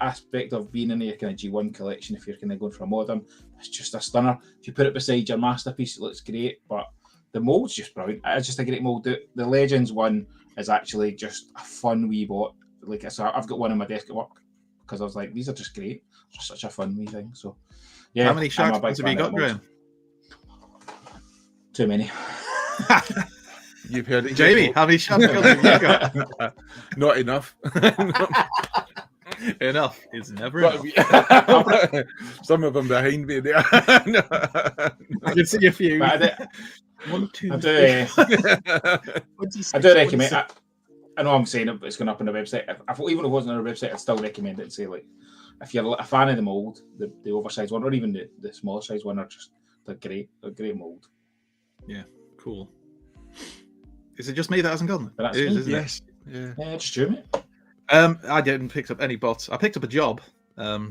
aspect of being in your kind of G1 collection. If you're kind of going for a modern, it's just a stunner. If you put it beside your masterpiece, it looks great. But the mold's just brilliant. It's just a great mold. The Legends one is actually just a fun wee bot. Like, so I've got one on my desk at work because I was like, these are just great. It's just such a fun wee thing. So yeah. How many Sharpticons have you got, Graham? Too many. You've heard it, Jamie. How many Sharpticons have you got? Not enough. Enough is never enough. Some of them behind me there. I can see a few. One, two, I do recommend. I know I'm saying it, but it's going up on the website. Even if it wasn't on the website, I'd still recommend it and say, like, if you're a fan of the mold, the oversized one, or even the smaller size one, they're great. They're great mold. Yeah, cool. Is it just me that hasn't gone? But it is, isn't yes. it? Yeah, just you, mate. I didn't pick up any bots. I picked up a job,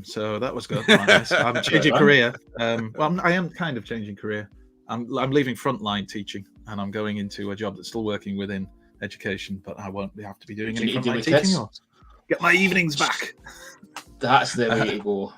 so that was good. Nice. I'm changing career. Well, I am kind of changing career. I'm leaving frontline teaching, and I'm going into a job that's still working within education, but I won't have to be doing any frontline teaching. Or get my evenings back. That's the way to go.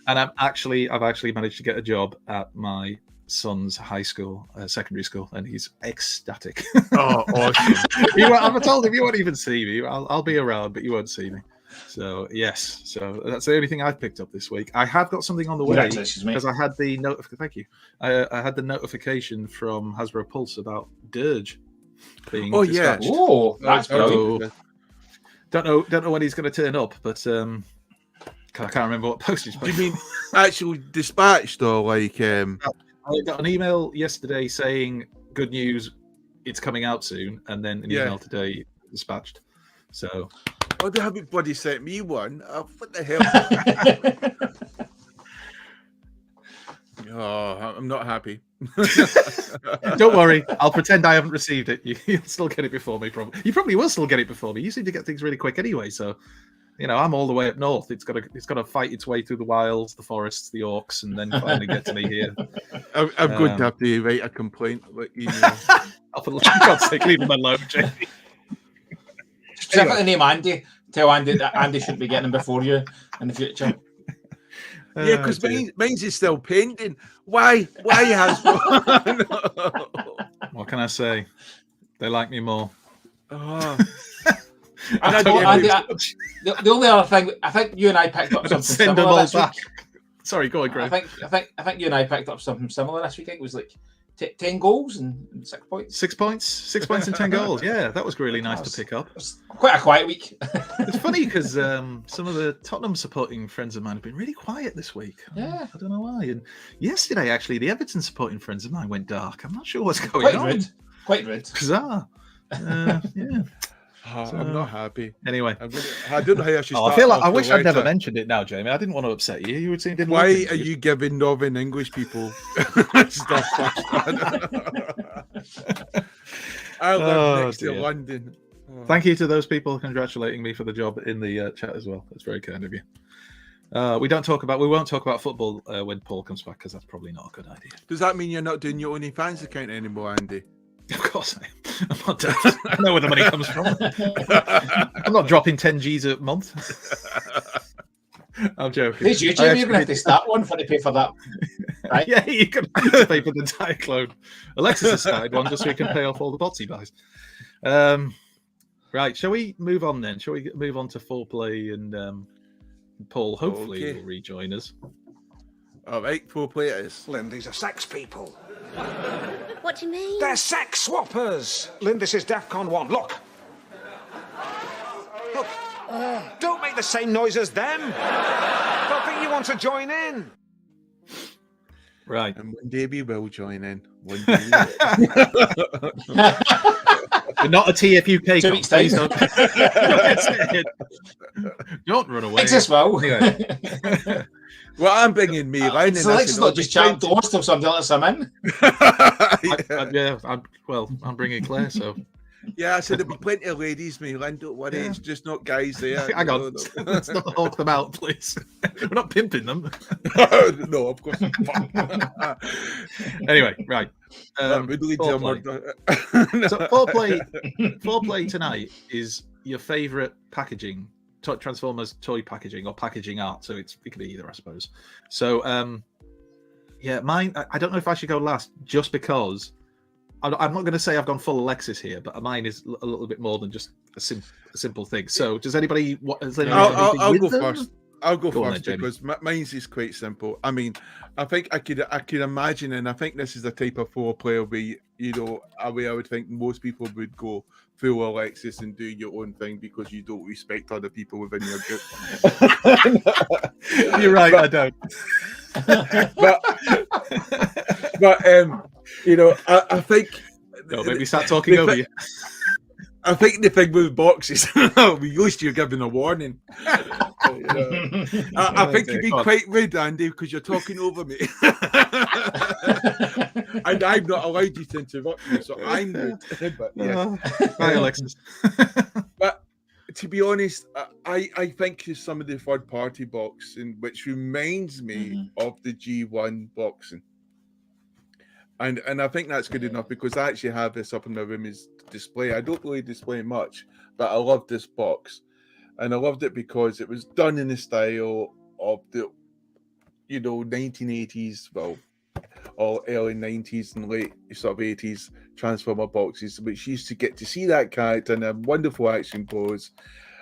And I've actually managed to get a job at my son's high school, secondary school, and he's ecstatic. Oh, awesome! I told him you won't even see me. I'll be around, but you won't see me. So yes, so that's the only thing I've picked up this week. I have got something on the way because I had the Thank you. I had the notification from Hasbro Pulse about Dirge being dispatched. Yeah. Oh, that's brilliant. Don't know when he's going to turn up, but I can't remember what postage. Do you mean actual dispatched or like? I got an email yesterday saying good news, it's coming out soon, and then an email today dispatched. So. Oh, they haven't bloody sent me one. Oh, what the hell? Oh, I'm not happy. Don't worry, I'll pretend I haven't received it. You'll still get it before me, probably. You probably will still get it before me. You seem to get things really quick anyway, so I'm all the way up north. It's got to fight its way through the wilds, the forests, the orcs, and then finally get to me here. I'm going to have to write a complaint. For God's sake, leave him alone, Jamie. Check out the name Andy. Tell Andy that Andy shouldn't be getting them before you in the future. Yeah, because mine's is still painting. Why has one? What can I say? They like me more. Oh. And the only other thing, I think you and I picked up something similar this week. Sorry, go on, Graham. I think you and I picked up something similar this week. It was like 10 goals and 6 points. 6 points? 6 points and 10 goals. Yeah, that was really nice to pick up. It was quite a quiet week. It's funny because some of the Tottenham supporting friends of mine have been really quiet this week. Yeah. I don't know why. And yesterday, actually, the Everton supporting friends of mine went dark. I'm not sure what's going on. Quite rude. Bizarre. Yeah. I'm not happy. Anyway, I don't know how I should start. I feel like I wish I'd never mentioned it now, Jamie. I didn't want to upset you. You didn't. Why are you giving Northern English people stuff? I live next to London. Oh. Thank you to those people congratulating me for the job in the chat as well. That's very kind of you. We won't talk about football when Paul comes back because that's probably not a good idea. Does that mean you're not doing your OnlyFans account anymore, Andy? Of course I am. I'm not doing it. I know where the money comes from. I'm not dropping 10 G's a month. I'm joking. There's YouTube, even if they start one for to pay for that. Right? Yeah, you can pay for the entire clone. Alexis has started one just so he can pay off all the bots he buys. Right, shall we move on then? Shall we move on to foreplay and Paul hopefully will rejoin us. All right, foreplay it is. Lynn, these are sex people. What do you mean? They're sex swappers. Lynn, this is DEFCON 1. Look. Look. Don't make the same noise as them. They'll think you want to join in. Right. And one day we will join in. One day We're not a TFUK. 2 weeks time. Don't run away. Exist well. Anyway. Well, I'm bringing me line in. So let's not just chat doors till somebody lets them in. I'm bringing Claire, so. Yeah, I said there'll be plenty of ladies, Line. Don't worry, it's just not guys there. Hang on, let's not hawk them out, please. We're not pimping them. No, of course not. Anyway, right. Foreplay. So foreplay tonight is your favourite packaging, Transformers toy packaging or packaging art. So it could be either, I suppose. So mine. I don't know if I should go last, just because. I'm not going to say I've gone full Alexis here, but mine is a little bit more than just a simple thing. So, does anybody? I'll go first. I'll go first because mine's is quite simple. I mean, I think I could imagine, and I think this is the type of foreplay where a way I would think most people would go full Alexis and do your own thing because you don't respect other people within your group. You're right, I don't. but I think. No, maybe start talking over you. I think the thing with boxes, we used to giving a warning. I think you'd be quite rude, Andy, because you're talking over me. And I'm not allowed you to interrupt me, so I'm rude. But, yes. Hi, Alexis. But to be honest, I think there's some of the third-party boxing, which reminds me of the G1 boxing. And I think that's good enough because I actually have this up in my room as display. I don't really display much, but I love this box. And I loved it because it was done in the style of the, 1980s, or early 90s and late sort of 80s Transformer boxes, which used to get to see that character in a wonderful action pose.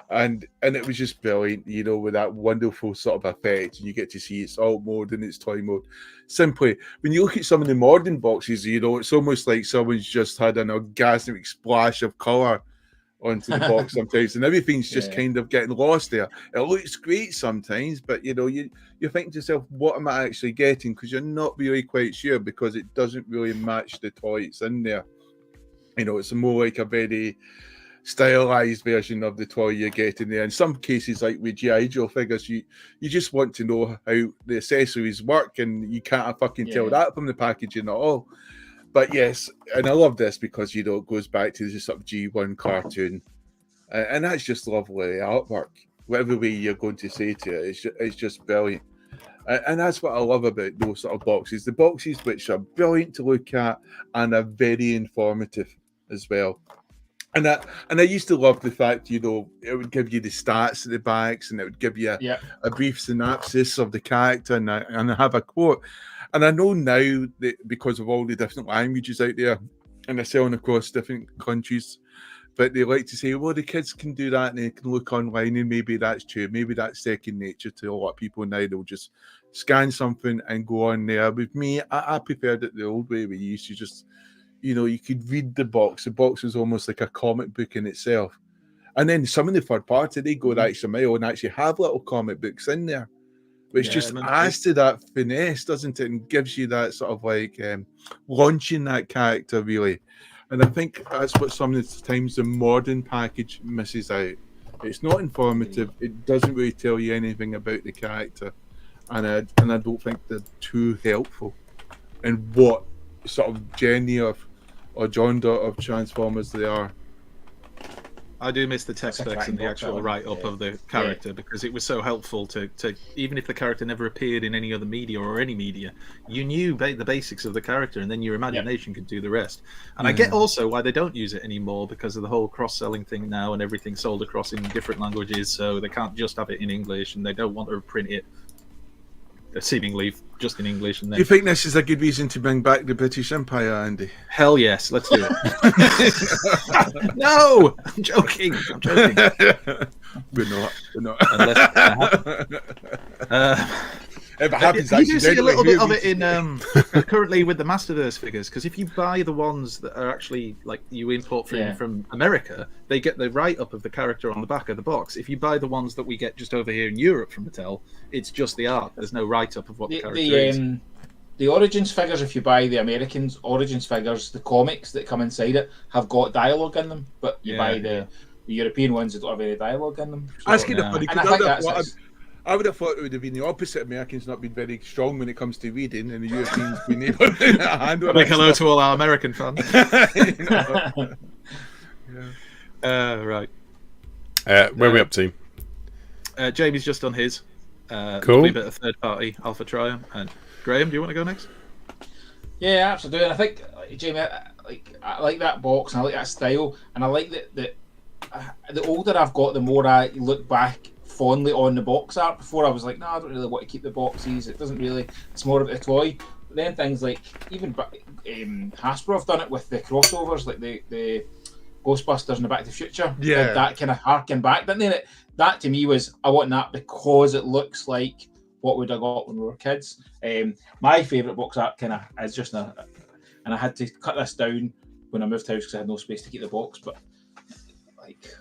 And it was just brilliant, with that wonderful sort of effect. And you get to see its alt mode and its toy mode. Simply, when you look at some of the modern boxes, it's almost like someone's just had an orgasmic splash of colour onto the box sometimes, and everything's just kind of getting lost there. It looks great sometimes, but you think to yourself, what am I actually getting? Because you're not really quite sure because it doesn't really match the toy it's in there. It's more like a very stylized version of the toy you're getting there. In some cases, like with G.I. Joe figures, you just want to know how the accessories work, and you can't fucking tell that from the packaging at all. But yes, and I love this because it goes back to this sort of G1 cartoon, and that's just lovely artwork. Whatever way you're going to say to it, it's just brilliant, and that's what I love about those sort of boxes. The boxes which are brilliant to look at and are very informative as well. And I used to love the fact, it would give you the stats at the backs, and it would give you a brief synopsis of the character, and I have a quote. And I know now that because of all the different languages out there, and they're selling across different countries, but they like to say, well, the kids can do that and they can look online, and maybe that's true. Maybe that's second nature to a lot of people now. They'll just scan something and go on there. With me, I preferred it the old way where you used to just, you could read the box. The box was almost like a comic book in itself. And then some of the third party, they go the extra mile and actually have little comic books in there, which just adds to that finesse, doesn't it? And gives you that sort of like launching that character, really. And I think that's what some of the times the modern package misses out. It's not informative. It doesn't really tell you anything about the character. And I don't think they're too helpful in what sort of genre or genre of Transformers they are. I do miss the text specs and the actual write-up of the character because it was so helpful to even if the character never appeared in any other media or any media, you knew the basics of the character, and then your imagination could do the rest. And I get also why they don't use it anymore because of the whole cross-selling thing now, and everything's sold across in different languages, so they can't just have it in English, and they don't want to print it seemingly just in English. And then... Do you think this is a good reason to bring back the British Empire, Andy? Hell yes, let's do it. No, I'm joking. We're not. If it happens, you do see a little bit of it in currently with the Masterverse figures, because if you buy the ones that are actually like you import from America, they get the write-up of the character on the back of the box. If you buy the ones that we get just over here in Europe from Mattel, it's just the art. There's no write-up of what the character is. The Origins figures, if you buy the Americans Origins figures, the comics that come inside it have got dialogue in them, but you buy the European ones that don't have any dialogue in them. So, that's kind of funny. I would have thought it would have been the opposite. Americans not been very strong when it comes to reading, and the Europeans being able to handle Make that hello stuff. to all our American fans. You know? Right. Where are we up to? Jamie's just done his. Cool. A bit of third-party Alpha Triumph. And Graham, do you want to go next? Yeah, absolutely. And I think, Jamie, I like that box, and I like that style, and I like that the older I've got, the more I look back fondly on the box art. Before I was like, no, I don't really want to keep the boxes. It doesn't really. It's more of a toy. But then things like even Hasbro have done it with the crossovers, like the Ghostbusters and the Back to the Future. Yeah. That kind of harken back. But then that to me was, I want that because it looks like what would I got when we were kids. My favourite box art kind of is just and I had to cut this down when I moved house because I had no space to keep the box. But like,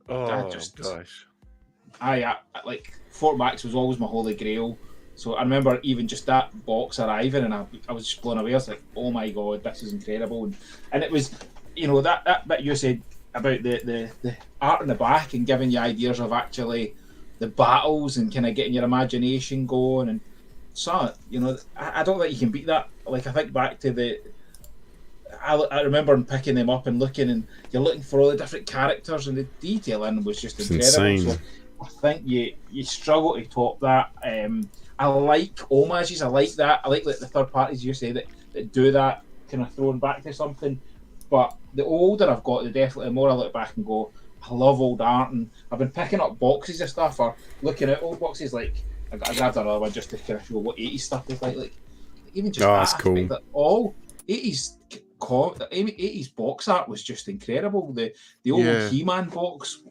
gosh. I like Fort Max was always my holy grail. So I remember even just that box arriving, and I was just blown away. I was like, oh my god, this is incredible. And it was, that bit you said about the art in the back and giving you ideas of actually the battles and kind of getting your imagination going. And so, I don't think you can beat that. Like, I think back to I remember picking them up and looking, and you're looking for all the different characters, and the detailing was just incredible. Insane. So I think you struggle to top that. I like homages. I like that. I like the third parties you say that do that, kind of thrown back to something. But the older I've got, the more I look back and go, I love old art, and I've been picking up boxes of stuff or looking at old boxes. Like I grabbed another one just to kind of show what 80s stuff is like even just that's cool. That all 80s. The 80s box art was just incredible. The old He-Man box,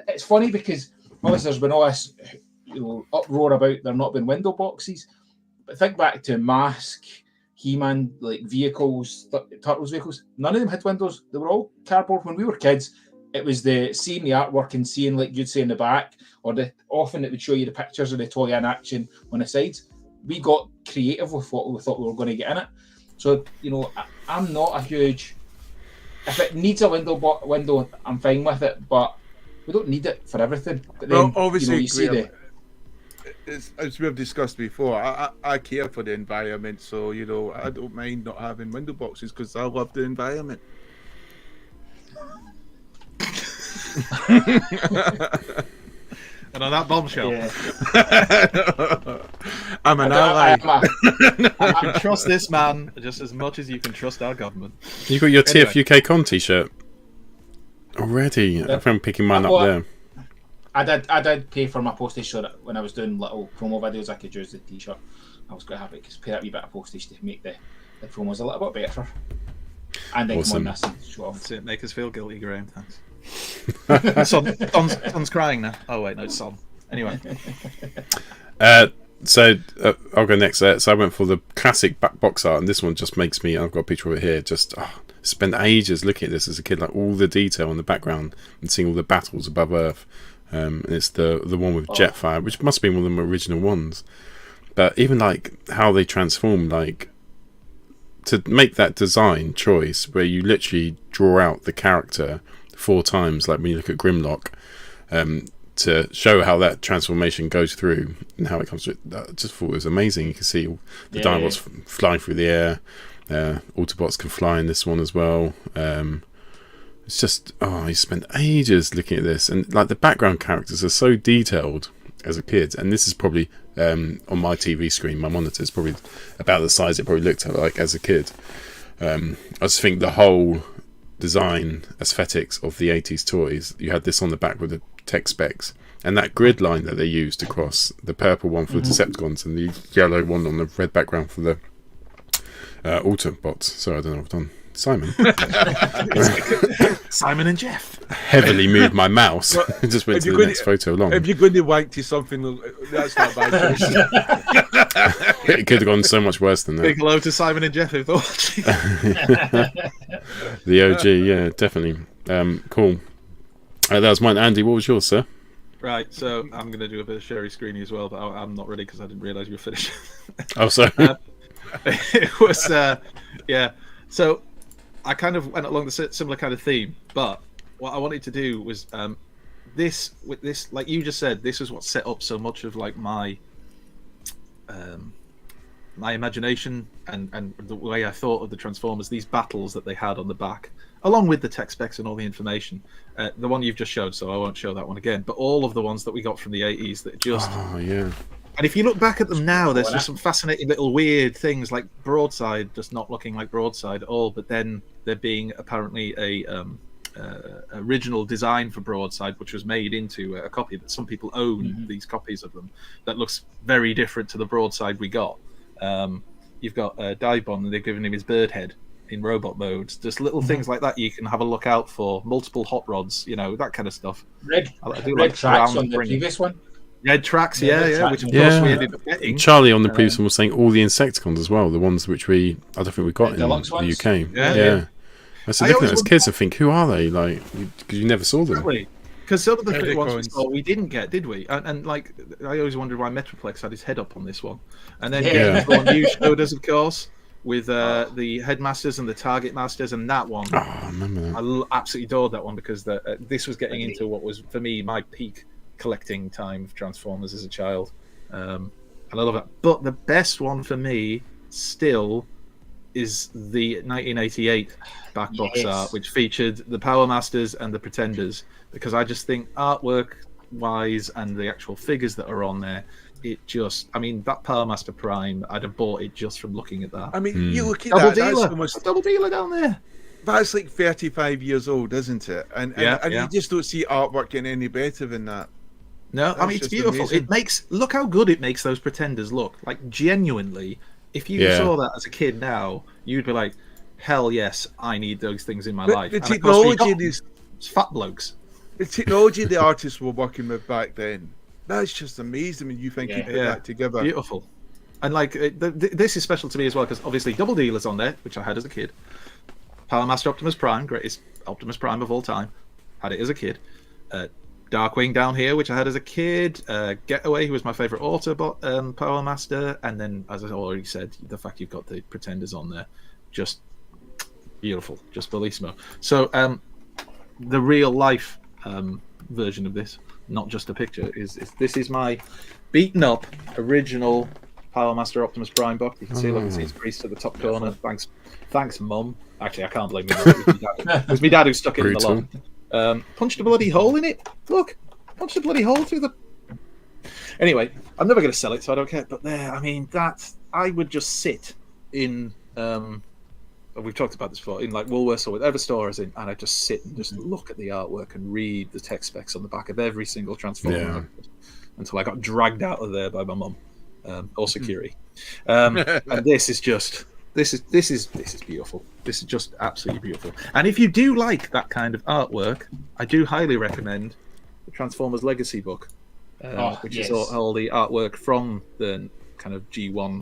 it's funny because obviously there's been all this uproar about there not being window boxes, but think back to Mask, He-Man vehicles, Turtles vehicles. None of them had windows. They were all cardboard. When we were kids, it was seeing the artwork and seeing, like you'd say, in the back, or often it would show you the pictures of the toy in action on the sides. We got creative with what we thought we were going to get in it. So, I'm not a huge... If it needs a window, I'm fine with it, but we don't need it for everything. But then, obviously, you see as we've discussed before, I care for the environment, so, I don't mind not having window boxes because I love the environment. And on that bombshell, I'm an ally. You can trust this man just as much as you can trust our government. You got your TFUK Con t-shirt already. I'm picking mine up there. I did pay for my postage so that when I was doing little promo videos, I could use the t-shirt. I was quite happy because pay that wee bit of postage to make the promos a little bit better. And then come on this and show off. That's it. Make us feel guilty, Graham. Thanks. Son's crying now. Oh wait, no, it's Son. Anyway. So I'll go next. So I went for the classic box art, and this one just makes me. I've got a picture of it here. Just spent ages looking at this as a kid, like all the detail in the background and seeing all the battles above Earth. And it's the one with Jetfire, which must have been one of the original ones. But even like how they transformed, like to make that design choice where you literally draw out the character 4 times, like when you look at Grimlock, to show how that transformation goes through and how it comes through. I just thought it was amazing. You can see the Dinobots flying through the air. Autobots can fly in this one as well. It's just, you spent ages looking at this, and like the background characters are so detailed as a kid, and this is probably on my TV screen, my monitor is probably about the size it probably looked like as a kid. I just think the whole design aesthetics of the 80s toys, you had this on the back with the tech specs, and that grid line that they used across, the purple one for the Decepticons and the yellow one on the red background for the Autobots. Sorry, I don't know what I've done. Simon. Simon and Jeff. Heavily moved my mouse. Just went to the next photo along. If you're going to wank to something, that's not bad choice. It could have gone so much worse than that. Big hello to Simon and Jeff if they're watching. The OG, yeah, definitely. Cool. That was mine. Andy, what was yours, sir? Right, so I'm going to do a bit of Sherry Screening as well, but I'm not ready because I didn't realise you were finished. Oh, sorry. It was, so I kind of went along the similar kind of theme, but what I wanted to do was this, like you just said, this is what set up so much of like my my imagination and the way I thought of the Transformers. These battles that they had on the back, along with the tech specs and all the information. The one you've just showed, so I won't show that one again. But all of the ones that we got from the 80s that just. Oh yeah. And if you look back at them now, there's just some fascinating little weird things, like Broadside just not looking like Broadside at all, but then there being apparently a original design for Broadside, which was made into a copy that some people own, these copies of them, that looks very different to the Broadside we got. You've got Dive Bomb, and they've given him his bird head in robot modes. Just little things like that you can have a look out for. Multiple hot rods, that kind of stuff. Red tracks on the previous one. Red tracks, yeah, which of Yeah. course we ended up getting. Charlie on the previous one was saying all the Insecticons as well, the ones which I don't think we got in the UK. Yeah. I said, looking at as kids, I think, who are they? Like, because you never saw them. Because some of the ones we saw, we didn't get, did we? And like, I always wondered why Metroplex had his head up on this one. And then you showed us, of course, with the Headmasters and the Target Masters, and that one. Oh, I remember that. I absolutely adored that one because this was getting into what was, for me, my peak collecting time of Transformers as a child. And I love that. But the best one for me still is the 1988 back box art, which featured the Power Masters and the Pretenders, because I just think artwork wise and the actual figures that are on there, that Power Master Prime, I'd have bought it just from looking at that. I mean, you look at Double that, dealer. that's almost Double dealer down there. That's like 35 years old, isn't it? And you just don't see artwork getting any better than that. No, I mean, it's beautiful. Amazing. Look how good it makes those Pretenders look. Like, genuinely, if you saw that as a kid now, you'd be like, hell yes, I need those things in my life. The technology, these fat blokes. The technology the artists were working with back then, that's just amazing when you think you put that together. Beautiful. And like, this is special to me as well, because obviously Double Dealer's on there, which I had as a kid. Power Master Optimus Prime, greatest Optimus Prime of all time. Had it as a kid. Darkwing down here, which I had as a kid. Getaway, who was my favourite Autobot Power Master. And then, as I already said, the fact you've got the Pretenders on there. Just beautiful. Just bellissimo. So, the real life version of this, not just a picture, this is my beaten up original Power Master Optimus Prime box. You can see, look, it's creased to the top corner. Thanks, Mum. Actually, I can't blame you. It was my dad who stuck it in the lawn. Punched a bloody hole in it. Look, punched a bloody hole through the. Anyway, I'm never going to sell it, so I don't care. But there, I mean, I would just sit in. We've talked about this before, in like Woolworths or whatever store I was in, and I just sit and just look at the artwork and read the tech specs on the back of every single Transformer until I got dragged out of there by my mum or security. And this is beautiful. This is just absolutely beautiful. And if you do like that kind of artwork, I do highly recommend the Transformers Legacy book, which is all the artwork from the kind of G1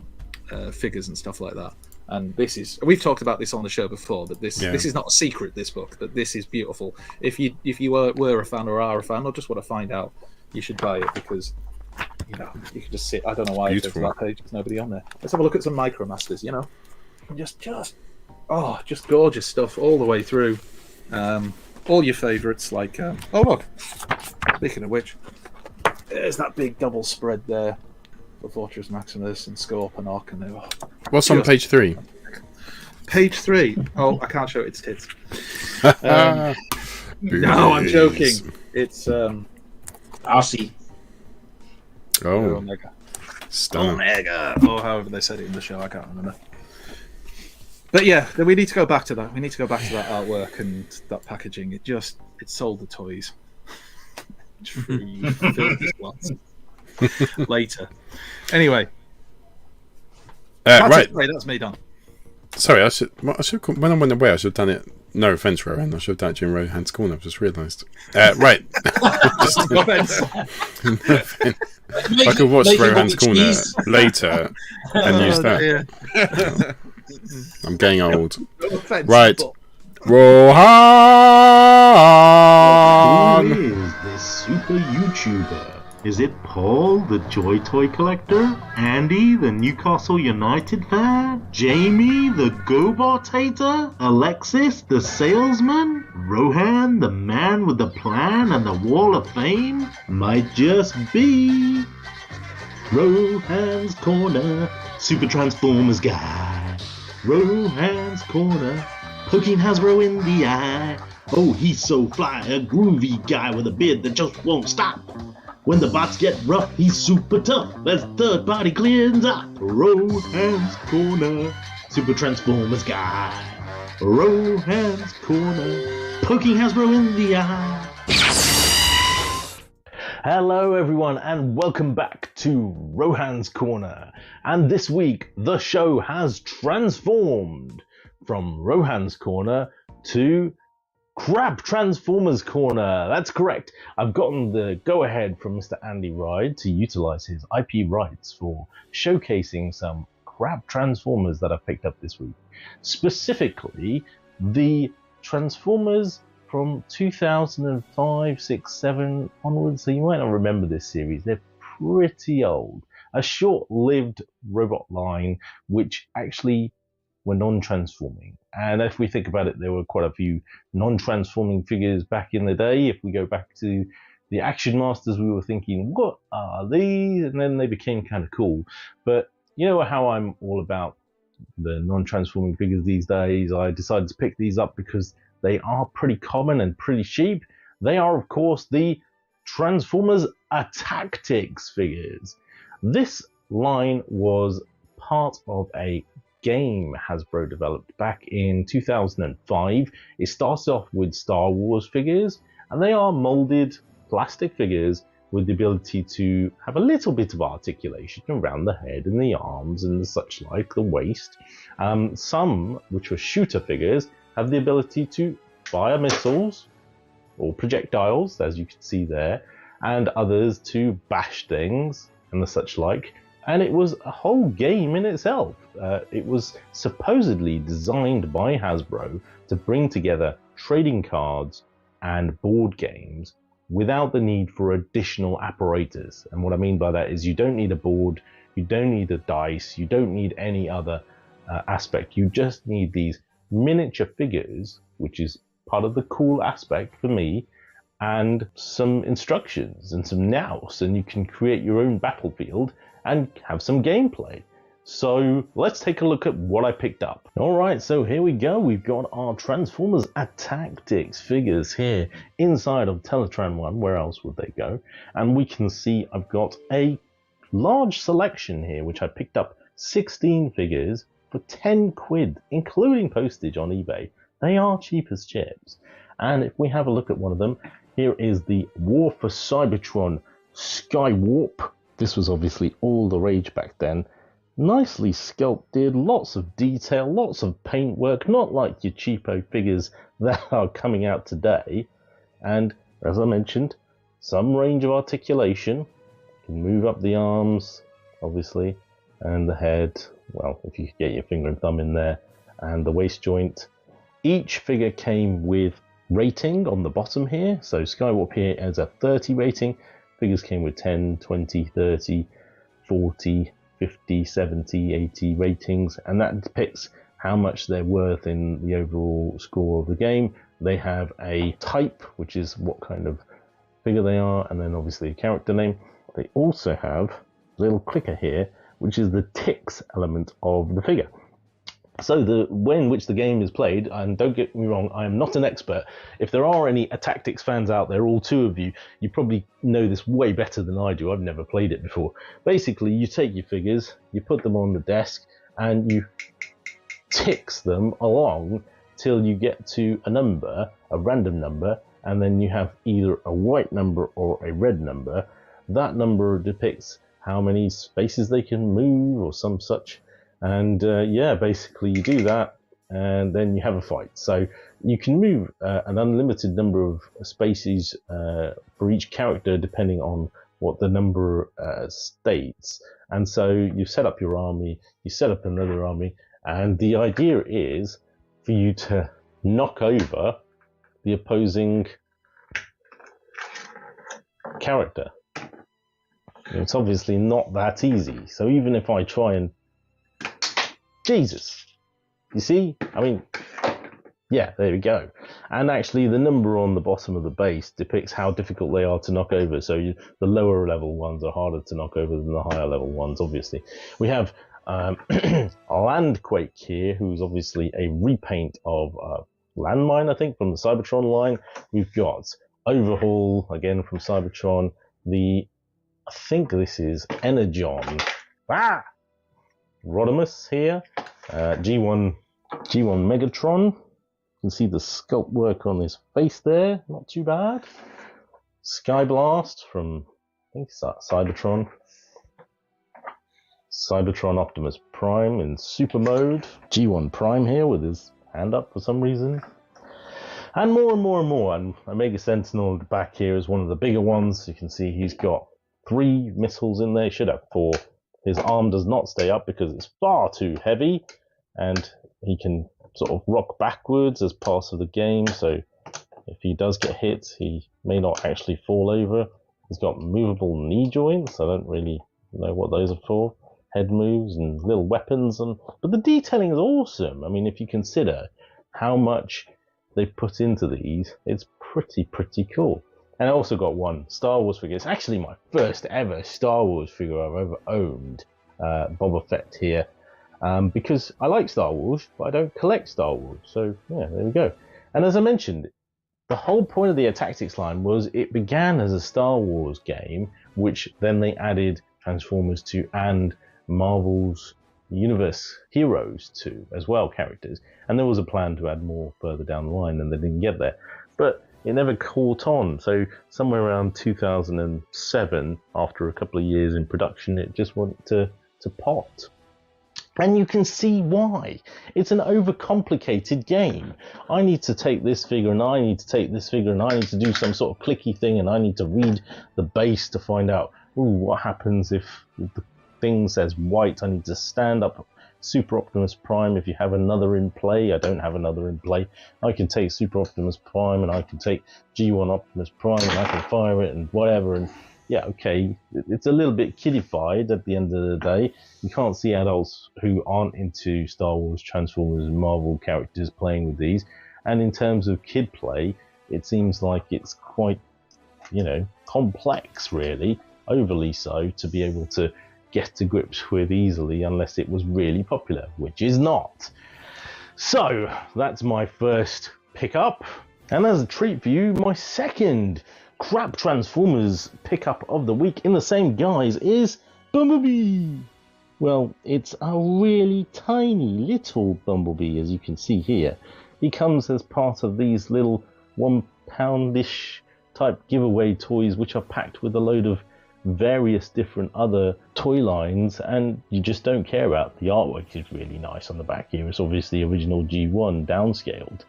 figures and stuff like that. And we've talked about this on the show before, but this is not a secret, this book, but this is beautiful. If you were a fan or are a fan or just want to find out, you should buy it, because you can just sit. I don't know why it's that page, there's nobody on there. Let's have a look at some Micromasters, just gorgeous stuff all the way through. All your favourites, like oh look, speaking of which, there's that big double spread there for Fortress Maximus and Scorp and Ark, and what's on page 3? Page 3. Oh, I can't show its tits. No, I'm joking. It's RC. Oh, Omega. Stunning. Omega. Or however they said it in the show, I can't remember. But yeah, we need to go back to that. We need to go back to that artwork and that packaging. It sold the toys. Later. Anyway. Right. That's me done. Sorry, I should when I went away, I should have done it. No offense, Rohan. I should have done it during Rohan's Corner. I've just realised. Right. No offense. I could watch Rohan's Corner later and use that. I'm getting old. No offense, right. Who Rohan! is this super YouTuber? Is it Paul, the Joy Toy collector? Andy, the Newcastle United fan? Jamie, the GoBot hater? Alexis, the salesman? Rohan, the man with the plan and the Wall of Fame? Might just be Rohan's Corner, Super Transformers guy. Rohan's Corner, poking Hasbro in the eye. Oh, he's so fly, a groovy guy with a beard that just won't stop. When the bots get rough, he's super tough as third party cleans up. Rohan's Corner, Super Transformers guy. Rohan's Corner, poking Hasbro in the eye. Hello everyone and welcome back to Rohan's Corner. And this week the show has transformed from Rohan's Corner to Crab Transformers Corner. That's correct. I've gotten the go-ahead from Mr. Andy Ride to utilize his IP rights for showcasing some Crab Transformers that I've picked up this week. Specifically, the Transformers from 2005, 6, 7 onwards. So you might not remember this series. They're pretty old. A short-lived robot line which actually were non-transforming. And if we think about it, there were quite a few non-transforming figures back in the day. If we go back to the Action Masters, we were thinking, what are these? And then they became kind of cool. But you know how I'm all about the non-transforming figures these days. I decided to pick these up because they are pretty common and pretty cheap. They are, of course, the Transformers Tactics figures. This line was part of a game Hasbro developed back in 2005. It starts off with Star Wars figures, and they are molded plastic figures with the ability to have a little bit of articulation around the head and the arms and the such like, the waist. Some, which were shooter figures, have the ability to fire missiles or projectiles, as you can see there, and others to bash things and the such like. And it was a whole game in itself. It was supposedly designed by Hasbro to bring together trading cards and board games without the need for additional apparatus. And what I mean by that is you don't need a board, you don't need a dice, you don't need any other aspect. You just need these miniature figures, which is part of the cool aspect for me, and some instructions and some nous, and you can create your own battlefield and have some gameplay. So let's take a look at what I picked up. Alright, so here we go. We've got our Transformers Tactics figures here inside of Teletran 1. Where else would they go? And we can see I've got a large selection here, which I picked up 16 figures for 10 quid, including postage on eBay. They are cheap as chips. And if we have a look at one of them, here is the War for Cybertron Skywarp. This was obviously all the rage back then. Nicely sculpted, lots of detail, lots of paintwork, not like your cheapo figures that are coming out today. And as I mentioned, some range of articulation. You can move up the arms, obviously, and the head. Well, if you could get your finger and thumb in there, and the waist joint. Each figure came with rating on the bottom here. So Skywarp here has a 30 rating. Figures came with 10, 20, 30, 40, 50, 70, 80 ratings, and that depicts how much they're worth in the overall score of the game. They have a type, which is what kind of figure they are, and then obviously a character name. They also have a little clicker here, which is the ticks element of the figure. So the way in which the game is played, and don't get me wrong, I am not an expert. If there are any Tactics fans out there, all two of you, you probably know this way better than I do. I've never played it before. Basically, you take your figures, you put them on the desk, and you ticks them along till you get to a number, a random number, and then you have either a white number or a red number. That number depicts how many spaces they can move or some such. And yeah, basically you do that and then you have a fight. So you can move an unlimited number of spaces for each character depending on what the number states. And so you set up your army, you set up another army, and the idea is for you to knock over the opposing character. It's obviously not that easy. So even if I try and... Jesus! You see? I mean... Yeah, there we go. And actually, the number on the bottom of the base depicts how difficult they are to knock over. So the lower level ones are harder to knock over than the higher level ones, obviously. We have Landquake here, who's obviously a repaint of Landmine, I think, from the Cybertron line. We've got Overhaul, again from Cybertron. I think this is Energon. Rodimus here. G1 Megatron. You can see the sculpt work on his face there, not too bad. Skyblast from, I think it's Cybertron. Cybertron Optimus Prime in super mode. G1 Prime here with his hand up for some reason. And more and more and more. And Omega Sentinel at the back here is one of the bigger ones. You can see he's got 3 missiles in there. He should have 4. His arm does not stay up because it's far too heavy. And he can sort of rock backwards as part of the game, so if he does get hit, he may not actually fall over. He's got movable knee joints. I don't really know what those are for. Head moves and little weapons, but the detailing is awesome. I mean, if you consider how much they've put into these, it's pretty cool. And I also got one Star Wars figure. It's actually my first ever Star Wars figure I've ever owned. Boba Fett here. Because I like Star Wars, but I don't collect Star Wars. So, yeah, there we go. And as I mentioned, the whole point of the Tactics line was it began as a Star Wars game, which then they added Transformers to and Marvel's Universe Heroes to as well, characters. And there was a plan to add more further down the line, and they didn't get there. But it never caught on. So somewhere around 2007, after a couple of years in production, it just went to pot. And you can see why. It's an overcomplicated game. I need to take this figure and I need to take this figure and I need to do some sort of clicky thing and I need to read the base to find out, what happens if the thing says white. I need to stand up Super Optimus Prime if you have another in play. I don't have another in play. I can take Super Optimus Prime and I can take G1 Optimus Prime and I can fire it and whatever. And yeah, okay, it's a little bit kiddified at the end of the day. You can't see adults who aren't into Star Wars, Transformers, and Marvel characters playing with these. And in terms of kid play, it seems like it's quite, complex, really, overly so, to be able to get to grips with easily unless it was really popular, which is not. So, that's my first pickup. And as a treat for you, my second crap Transformers pickup of the week in the same guise is Bumblebee. Well, it's a really tiny little Bumblebee, as you can see here. He comes as part of these little £1-ish type giveaway toys, which are packed with a load of various different other toy lines, and you just don't care about. The artwork is really nice on the back here. It's obviously original G1 downscaled.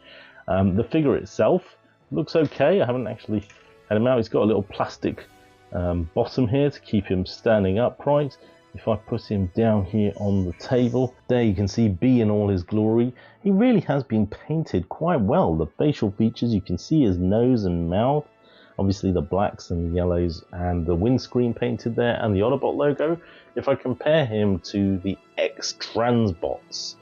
The figure itself looks okay. I haven't actually had him out. He's got a little plastic bottom here to keep him standing upright. If I put him down here on the table, there you can see B in all his glory. He really has been painted quite well. The facial features, you can see his nose and mouth. Obviously the blacks and the yellows and the windscreen painted there and the Autobot logo. If I compare him to the X-Transbots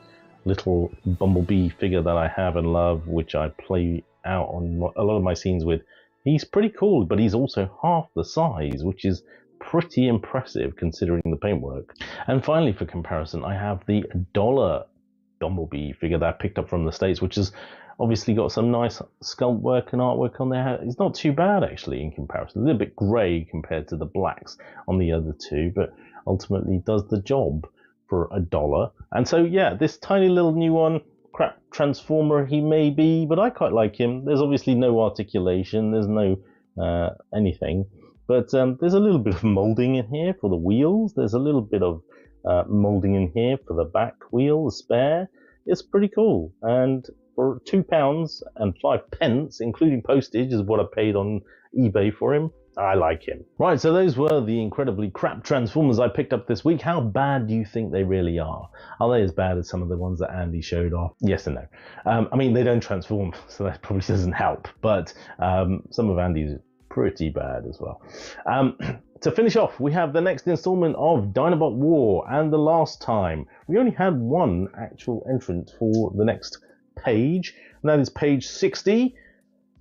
little Bumblebee figure that I have and love, which I play out on a lot of my scenes with, he's pretty cool, but he's also half the size, which is pretty impressive considering the paintwork. And finally, for comparison, I have the $1 Bumblebee figure that I picked up from the States, which has obviously got some nice sculpt work and artwork on there. It's not too bad actually in comparison. A little bit grey compared to the blacks on the other two, but ultimately does the job for $1. And so yeah, this tiny little new one, crap Transformer he may be, but I quite like him. There's obviously no articulation, there's no anything, but there's a little bit of moulding in here for the wheels. There's a little bit of moulding in here for the back wheel, the spare. It's pretty cool, and for £2.05, including postage, is what I paid on eBay for him. I like him. Right, so those were the incredibly crap Transformers I picked up this week. How bad do you think they really are? Are they as bad as some of the ones that Andy showed off? Yes and no. I mean, they don't transform, so that probably doesn't help. But some of Andy's pretty bad as well. To finish off, we have the next installment of Dinobot War, and the last time we only had one actual entrant for the next page, and that is page 60.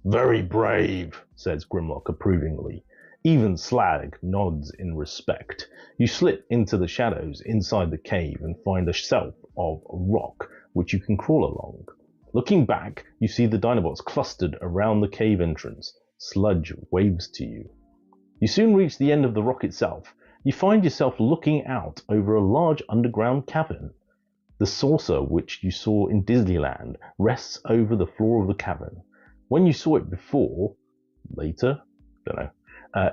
Very brave, says Grimlock approvingly. Even Slag nods in respect. You slip into the shadows inside the cave and find a shelf of rock which you can crawl along. Looking back, you see the Dinobots clustered around the cave entrance. Sludge waves to you. You soon reach the end of the rock itself. You find yourself looking out over a large underground cavern. The saucer which you saw in Disneyland rests over the floor of the cavern. When you saw it before, later,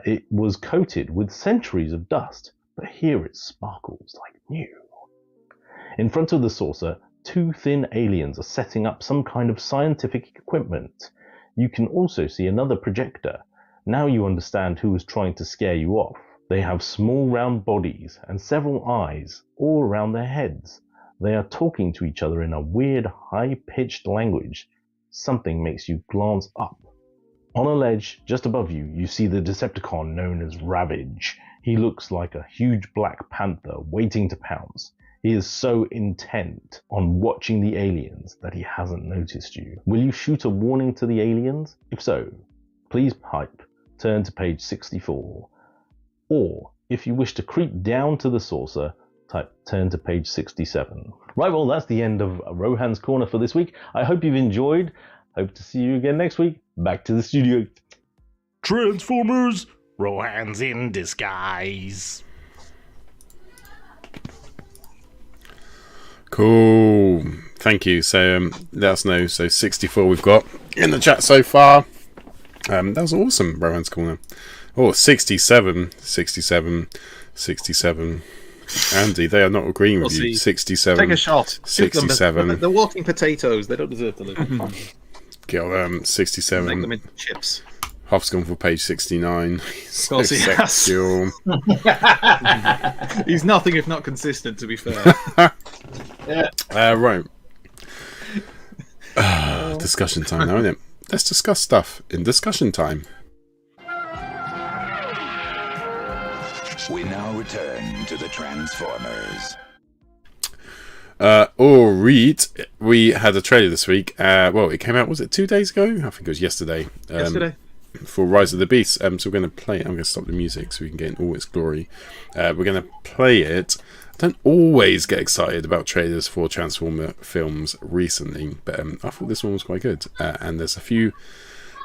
it was coated with centuries of dust, but here it sparkles like new. In front of the saucer, two thin aliens are setting up some kind of scientific equipment. You can also see another projector. Now you understand who was trying to scare you off. They have small round bodies and several eyes all around their heads. They are talking to each other in a weird high-pitched language. Something makes you glance up. On a ledge just above you, you see the Decepticon known as Ravage. He looks like a huge black panther waiting to pounce. He is so intent on watching the aliens that he hasn't noticed you. Will you shoot a warning to the aliens? If so, please turn to page 64. Or, if you wish to creep down to the saucer, turn to page 67. Right, well, that's the end of Rohan's Corner for this week. I hope you've enjoyed. Hope to see you again next week. Back to the studio. Transformers, Rohan's in disguise. Cool. Thank you. So let us know. So 64 we've got in the chat so far. That was awesome, Rohan's Corner. Oh, 67. Andy, they are not agreeing with you. 67. Take a shot. 67. They're walking potatoes. They don't deserve to live. Get 67. Make them into chips. Hoff's gone for page 69. Of course he has. Sexual. He's nothing if not consistent, to be fair. Right. Discussion time now, isn't it? Let's discuss stuff in discussion time. We now return to the Transformers. We had a trailer this week. Well, it came out, was it 2 days ago? I think it was yesterday. Yesterday. For Rise of the Beast. So we're going to play it. I'm going to stop the music so we can get in all its glory. We're going to play it. I don't always get excited about trailers for Transformer films recently, but I thought this one was quite good. And there's a few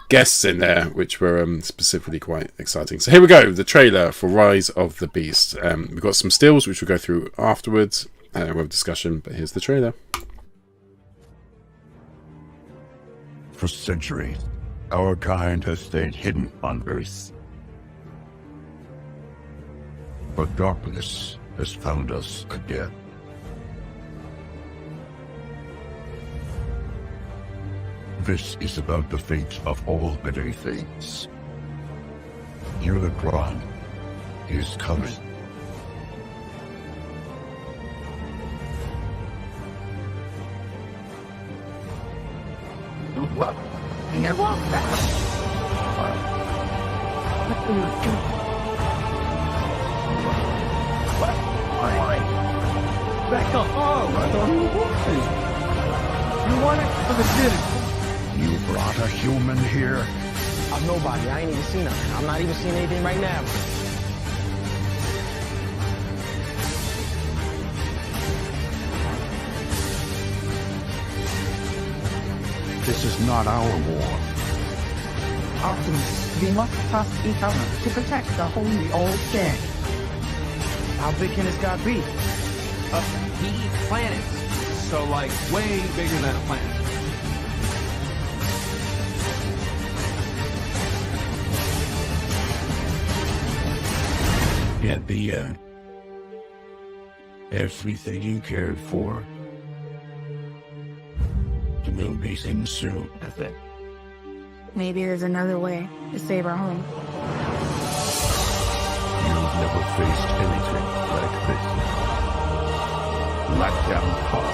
guests in there which were specifically quite exciting. So here we go, the trailer for Rise of the Beast. We've got some stills which we'll go through afterwards. We'll have a discussion, but here's the trailer. For centuries, our kind has stayed hidden on Earth. But darkness has found us again. This is about the fate of all living things. Unicron is coming. What? You want that? Back up! Oh, I thought you were walking. You want it? Let's get it. You brought a human here? I'm nobody. I ain't even seen nothing. I'm not even seeing anything right now. This is not our war. Optimus, we must trust each other to protect the holy old thing. How big can this guy be? He eats planets, so like way bigger than a planet. At the end, everything you cared for will be consumed. That's it. Maybe there's another way to save our home. You've never faced anything like this. Let them come.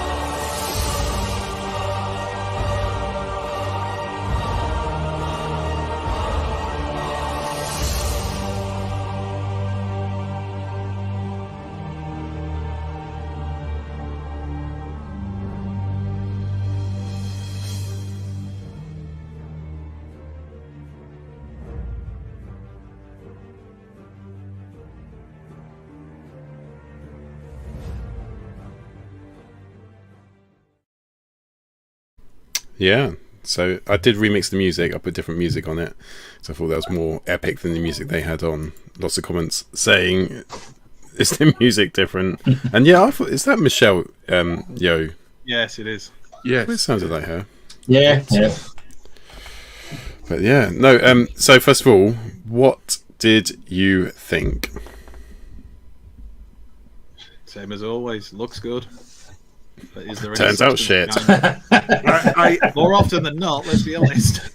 Yeah. So I did remix the music. I put different music on it. So I thought that was more epic than the music they had on. Lots of comments saying, is the music different? And yeah, I thought, is that Michelle Yeoh? Yes, it is. Yes. It sounded like her. Yeah. But yeah, no. So first of all, what did you think? Same as always. Looks good. But is there any Turns out substance shit. behind it? More often than not, let's be honest.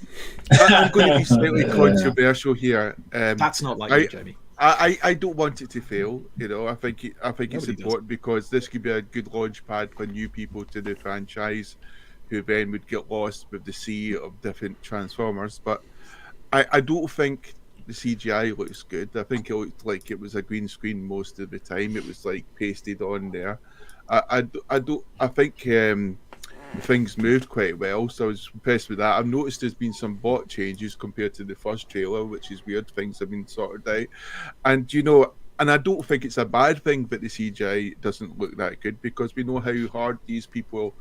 I'm going to be slightly controversial here. That's not like you, Jamie. I don't want it to fail. You know, I think it's Nobody important because this could be a good launch pad for new people to the franchise, who then would get lost with the sea of different Transformers. But I don't think the CGI looks good. I think it looked like it was a green screen most of the time. It was like pasted on there. I think things moved quite well, so I was impressed with that. I've noticed there's been some bot changes compared to the first trailer, which is weird. Things have been sorted out, and and I don't think it's a bad thing that the CGI doesn't look that good, because we know how hard these people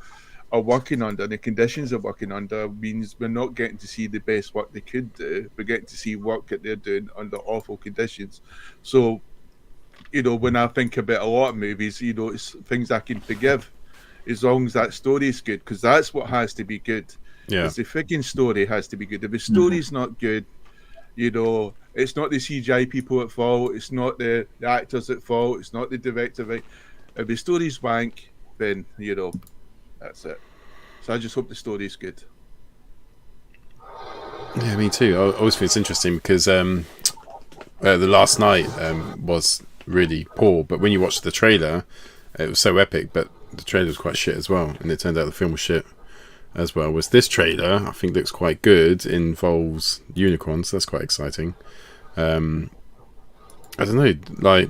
are working under. The conditions they're working under means we're not getting to see the best work they could do. We're getting to see work that they're doing under awful conditions. So, when I think about a lot of movies, it's things I can forgive, as long as that story is good, because that's what has to be good. Yeah. The freaking story has to be good. If the story's not good, it's not the CGI people at fault. It's not the actors at fault. It's not the director. Right? If the story's wank, then that's it. So I just hope the story's good. Yeah, me too. I always think it's interesting because the last night was really poor, but when you watch the trailer, it was so epic. But the trailer was quite shit as well, and it turned out the film was shit as well. Whereas this trailer, I think, looks quite good. It involves Unicron, so that's quite exciting. I don't know, like,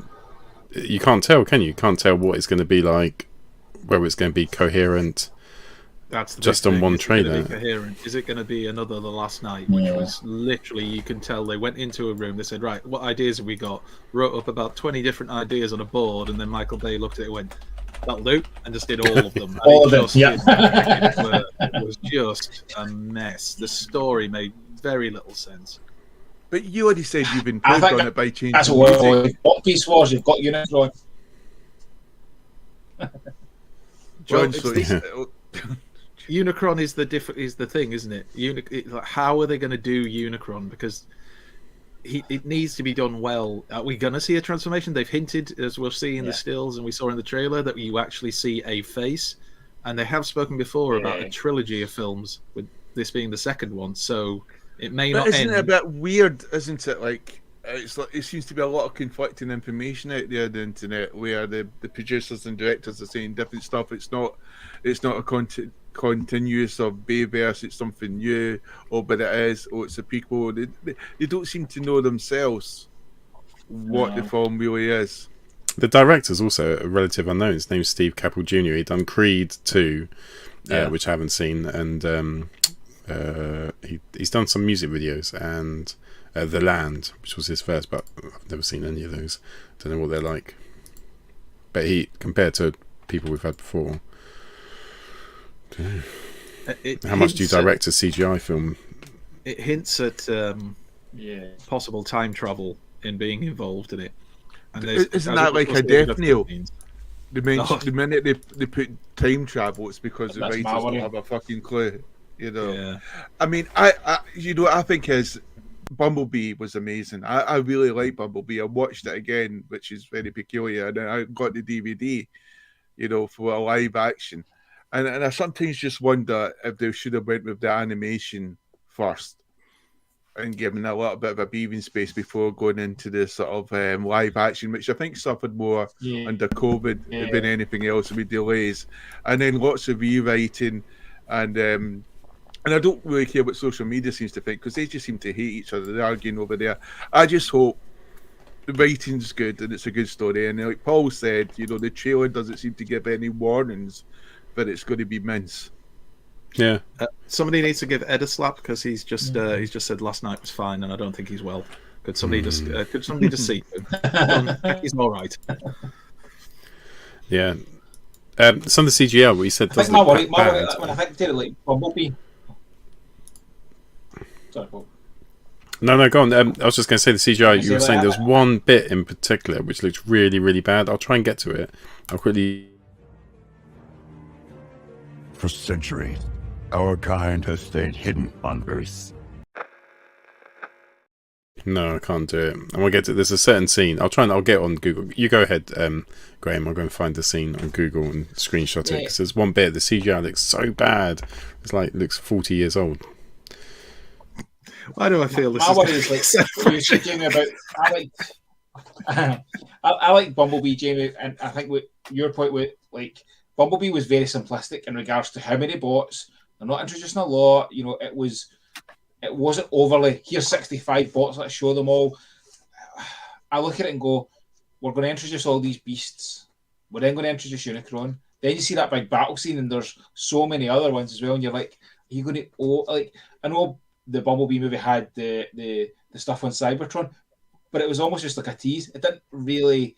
you can't tell, can you? You can't tell what it's going to be like, whether it's going to be coherent. That's the just big on thing. one Is it gonna trailer. be coherent? Is it going to be another The Last Night, which was literally, you can tell they went into a room, they said, right, what ideas have we got? Wrote up about 20 different ideas on a board, and then Michael Bay looked at it and went, that'll do, and just did all of them. And All of them, it was just a mess. The story made very little sense. But you already said you've improved on it by changing That's the what music. What piece was you've got Unicron. John, Unicron is the thing, isn't it? How are they going to do Unicron? Because it needs to be done well. Are we going to see a transformation? They've hinted, as we'll see in the stills and we saw in the trailer, that you actually see a face. And they have spoken before about a trilogy of films, with this being the second one. So it may not isn't end. it a bit weird, isn't it? Like, it seems to be a lot of conflicting information out there on the internet, where the producers and directors are saying different stuff. It's not a continuous of Bayverse, it's something new, but it is, it's a prequel. They don't seem to know themselves what the film really is. The director's also a relative unknown. His name's Steve Cappell Jr. He'd done Creed 2, which I haven't seen, and he's done some music videos, and The Land, which was his first, but I've never seen any of those. Don't know what they're like. But compared to people we've had before, how much do you direct a CGI film? It hints at possible time travel in being involved in it. And isn't that like a death knell? The minute they put time travel, it's because the writers don't have a fucking clue. I mean, I think Bumblebee was amazing. I really like Bumblebee. I watched it again, which is very peculiar, and I got the DVD, for a live action. And I sometimes just wonder if they should have went with the animation first and given a little bit of a breathing space before going into the sort of live action, which I think suffered more under COVID than anything else with delays. And then lots of rewriting, and I don't really care what social media seems to think, because they just seem to hate each other. They're arguing over there. I just hope the writing's good and it's a good story. And like Paul said, the trailer doesn't seem to give any warnings that it's going to be mince. Yeah. Somebody needs to give Ed a slap, because he's just said last night was fine, and I don't think he's well. Could somebody just see him? He's all right. Yeah. Some of the CGI, what you said, I think my worry when I think to like Bumblebee, Sorry, Paul. No, go on. I was just going to say the CGI. You were saying there's one bit in particular which looks really, really bad. I'll try and get to it. I'll quickly. For centuries, our kind has stayed hidden on Earth. No, I can't do it. I'm gonna get to. There's a certain scene. I'll get it on Google. You go ahead, Graham. I'm going to find the scene on Google and screenshot it because there's one bit. The CGI looks so bad. It's like looks 40 years old. Why do I feel this? My worry is like you said, Jamie, about I like Bumblebee, Jamie, and I think with your point with like Bumblebee was very simplistic in regards to how many bots. They're not introducing a lot. You know, it wasn't overly here's 65 bots. Let's show them all. I look at it and go, we're going to introduce all these beasts. We're then going to introduce Unicron. Then you see that big battle scene, and there's so many other ones as well. And you're like, are you going to? Like, I know the Bumblebee movie had the stuff on Cybertron, but it was almost just like a tease. It didn't really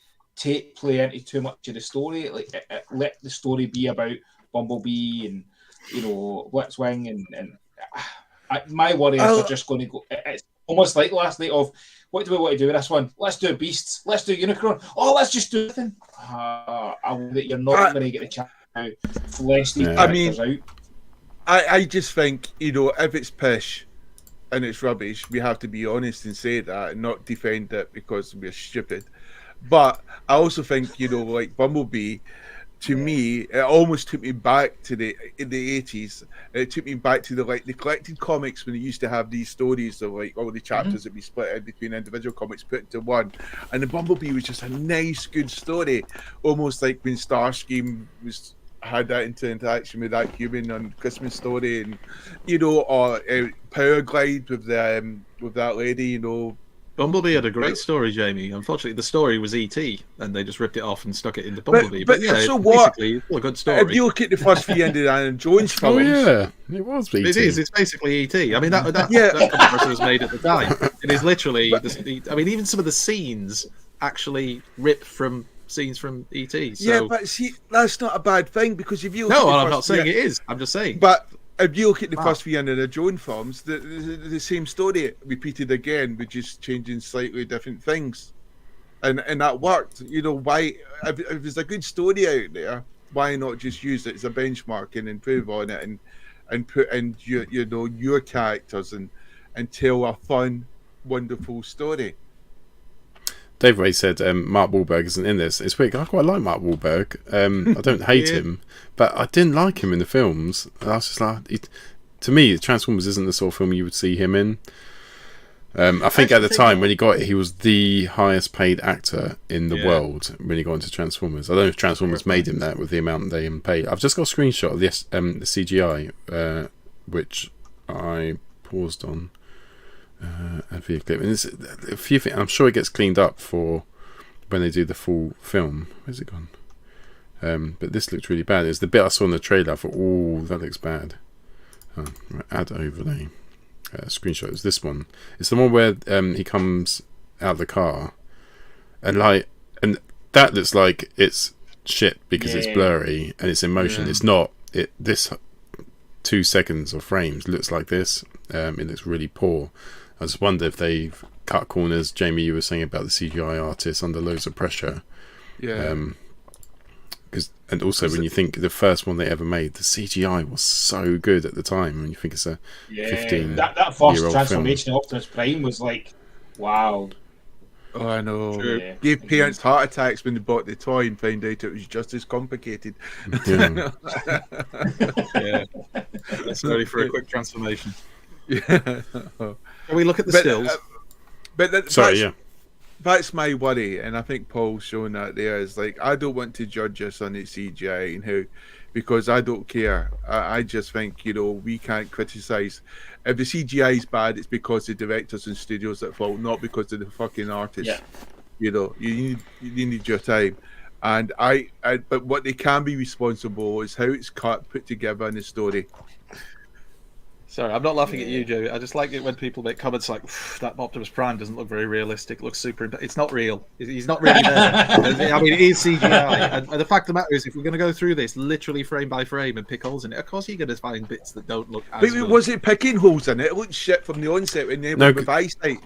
play into too much of the story. Like it let the story be about Bumblebee and Blitzwing and my worry is they're just going to go. It's almost like last night of what do we want to do with this one? Let's do beasts. Let's do Unicron. Oh, let's just do nothing. I worry that you're not going to get the chance to flesh these characters out. I just think if it's pish and it's rubbish, we have to be honest and say that and not defend it because we're stupid. But I also think, like Bumblebee, to me, it almost took me back to the 80s. It took me back to the collected comics when they used to have these stories of like all the chapters that we split in between individual comics put into one. And the Bumblebee was just a nice, good story, almost like when Starscream had that interaction with that human on Christmas Story, and or Power Glide with that lady, Bumblebee had a great story, Jamie. Unfortunately, the story was E.T. and they just ripped it off and stuck it into Bumblebee. But yeah, so what? Basically, it's a good story. If you look at the first three Indiana Jones films, it was E.T. It is. It's basically E.T. I mean, that comparison was made at the time. It is literally. I mean, even some of the scenes actually rip from scenes from E.T. So... Yeah, but see, that's not a bad thing because if you look I'm not saying it is. I'm just saying. But if you look at the first three Indiana Jones films, the same story repeated again, with just changing slightly different things, and that worked. Why? If there's a good story out there, why not just use it as a benchmark and improve on it and put in your characters and tell a fun, wonderful story. Dave Ray said Mark Wahlberg isn't in this. It's weird. I quite like Mark Wahlberg. I don't hate him, but I didn't like him in the films. I was just like, to me, Transformers isn't the sort of film you would see him in. I think at the time when he got it, he was the highest paid actor in the world when he got into Transformers. I don't know if Transformers made him that with the amount they paid. I've just got a screenshot of the CGI, which I paused on. A video clip, and there's a few things. I'm sure it gets cleaned up for when they do the full film. Where's it gone? But this looked really bad. It's the bit I saw in the trailer. I thought, oh, that looks bad. Add overlay. Screenshot. It's this one. It's the one where he comes out of the car, and that looks like it's shit because it's blurry and it's in motion. It's not. This 2 seconds of frames looks like this. It looks really poor. I just wonder if they've cut corners. Jamie, you were saying about the CGI artists under loads of pressure. Yeah. And also when you think the first one they ever made, the CGI was so good at the time. When you think it's a 15 that first transformation of Optimus Prime was like, wow. Oh, I know. Sure. Gave parents heart attacks when they bought the toy and found out it was just as complicated. Yeah. Sorry for a quick transformation. Yeah. Can we look at the stills? That's my worry, and I think Paul's shown that there is like, I don't want to judge us on its CGI and how, because I don't care. I just think we can't criticize. If the CGI is bad, it's because the directors and studios that fault, not because of the fucking artists. Yeah. You need your time, and but what they can be responsible is how it's cut, put together in the story. Sorry, I'm not laughing at you, Joe. I just like it when people make comments like, that Optimus Prime doesn't look very realistic. It looks super... It's not real. He's not really there. I mean, it is CGI. And the fact of the matter is, if we're going to go through this literally frame by frame and pick holes in it, of course you're going to find bits that don't look as good. Was it picking holes in it? It looked shit from the onset when they were with eyesight.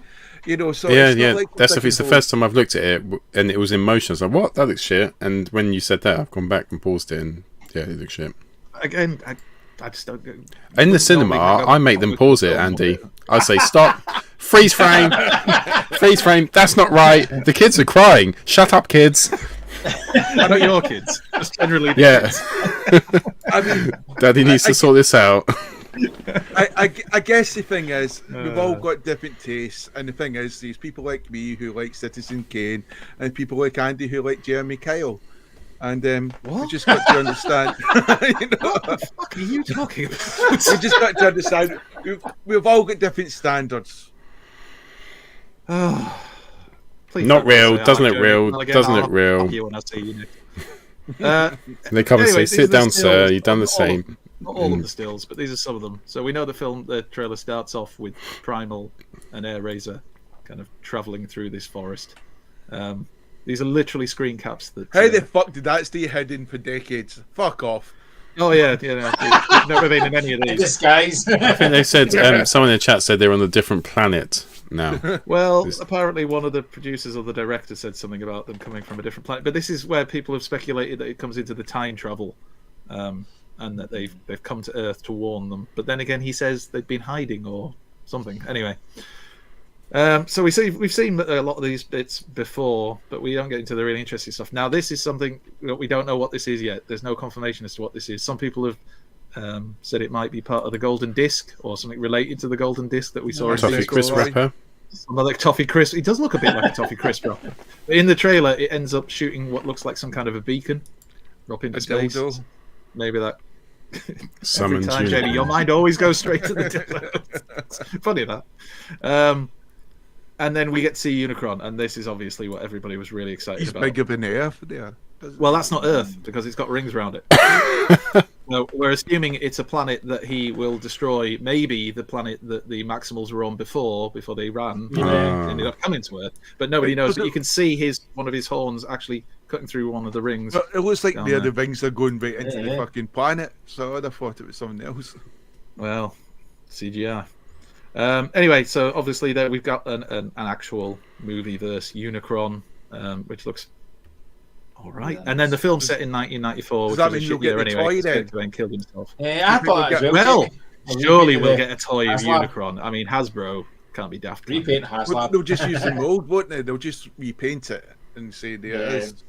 You know, so yeah, it's not like that's it's the first time I've looked at it and it was in motion. I was like, what? That looks shit. And when you said that, I've gone back and paused it and yeah, it looks shit. Again, I just don't... In the cinema, I make them pause it, Andy. I say, stop, freeze frame, freeze frame, that's not right. The kids are crying. Shut up, kids. Not your kids, just generally the kids. I mean, Daddy needs to sort this out. I guess the thing is, we've all got different tastes, and the thing is, there's people like me who like Citizen Kane, and people like Andy who like Jeremy Kyle. And we just got to understand. You know, what the fuck are you talking about? We just got to understand. We've all got different standards. Not real. Doesn't look real. Doesn't look real. You when I see you. They come and say, "Sit down, sir. You've done the same." Not all of the stills, but these are some of them. So we know the trailer starts off with Primal and Air Razor kind of travelling through this forest. These are literally screen caps. How the fuck did that stay hidden for decades? Fuck off. Oh yeah, I've never been in any of these. Disguise. I think they said someone in the chat said they're on a different planet now. Well, apparently one of the producers or the director said something about them coming from a different planet. But this is where people have speculated that it comes into the time travel, and that they've come to Earth to warn them. But then again, he says they've been hiding or something. Anyway. So we've seen a lot of these bits before, but we don't get into the really interesting stuff. Now, this is something that we don't know what this is yet. There's no confirmation as to what this is. Some people have said it might be part of the Golden Disc or something related to the Golden Disc that we saw in Toffee Crisp wrapper. Some other Toffee Crisp. It does look a bit like a Toffee Crisp wrapper. But in the trailer, it ends up shooting what looks like some kind of a beacon up into space. Dildo. Maybe that. Summon Every time, Jamie, your mind always goes straight to the dildo. It's funny that. And then we get to see Unicron, and this is obviously what everybody was really excited about. He's bigger than Earth there. Well, that's not Earth, because it's got rings around it. No, we're assuming it's a planet that he will destroy, maybe the planet that the Maximals were on before they ran. They ended up coming to Earth. But nobody knows. But you can see one of his horns actually cutting through one of the rings. But it looks like the rings are going right into the fucking planet, so I'd have thought it was something else. Well, CGI. Anyway, so obviously there we've got an actual movie verse Unicron, which looks all right. And then the film set in 1994, which was a shit year anyway. Then killed himself. I thought surely we'll get a toy of Unicron. I mean, Hasbro can't be daft. Repaint Haslab. They'll just use the mold, won't they? They'll just repaint it and say there it is,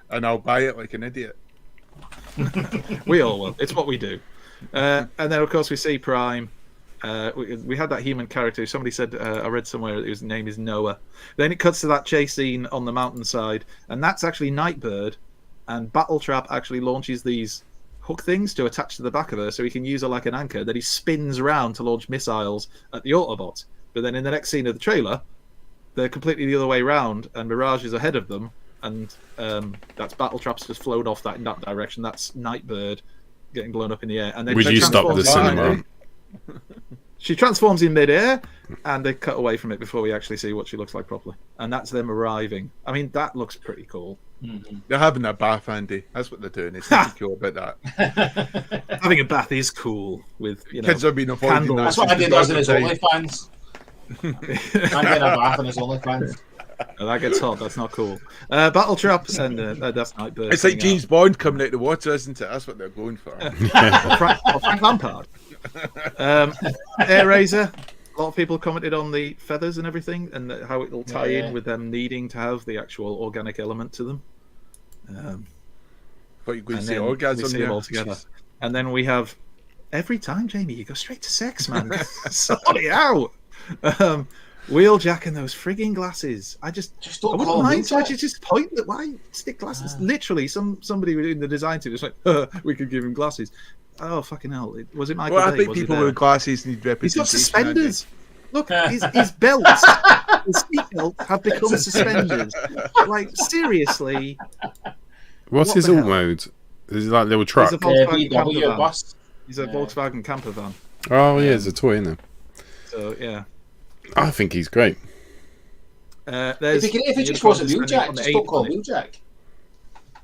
and I'll buy it like an idiot. We all will. It's what we do. And then of course we see Prime. We had that human character. Somebody said, I read somewhere his name is Noah. Then it cuts to that chase scene on the mountainside, and that's actually Nightbird. And Battletrap actually launches these hook things to attach to the back of her, so he can use her like an anchor. Then he spins around to launch missiles at the Autobots. But then in the next scene of the trailer, they're completely the other way around, and Mirage is ahead of them, and that's Battletrap's just flown off in that direction. That's Nightbird getting blown up in the air. And then would you stop the cinema? She transforms in midair, and they cut away from it before we actually see what she looks like properly. And that's them arriving. I mean, that looks pretty cool. Mm-hmm. They're having a bath, Andy. That's what they're doing. It's pretty cool about that. Having a bath is cool with kids are being avoiding. That's what Andy does in his OnlyFans. I'm getting a bath in his OnlyFans. Oh, that gets hot. That's not cool. Battletrap and that's Nightbird. It's like James Bond coming out of the water, isn't it? That's what they're going for. Frank Lampard. Air Razor. A lot of people commented on the feathers and everything, and how it will tie in with them needing to have the actual organic element to them. But you're going to see orgasm. We see them all together, and then we have every time, Jamie, you go straight to sex, man. Sorry, out. Wheeljack and those frigging glasses. I don't wouldn't mind. So I just point that. Why stick glasses? Literally, somebody in the design team was like, we could give him glasses. Oh fucking hell! Was it Michael? Well, I think people with glasses need representation. He's got suspenders. Look, his belts, his seat belts have become suspenders. Like seriously. What's his alt mode? Is it like a little truck? He's a Volkswagen camper van. He's a Volkswagen camper van. Oh yeah, there's a toy in there. So yeah, I think he's great. There's if it just wasn't Wheeljack, just don't call it Wheeljack.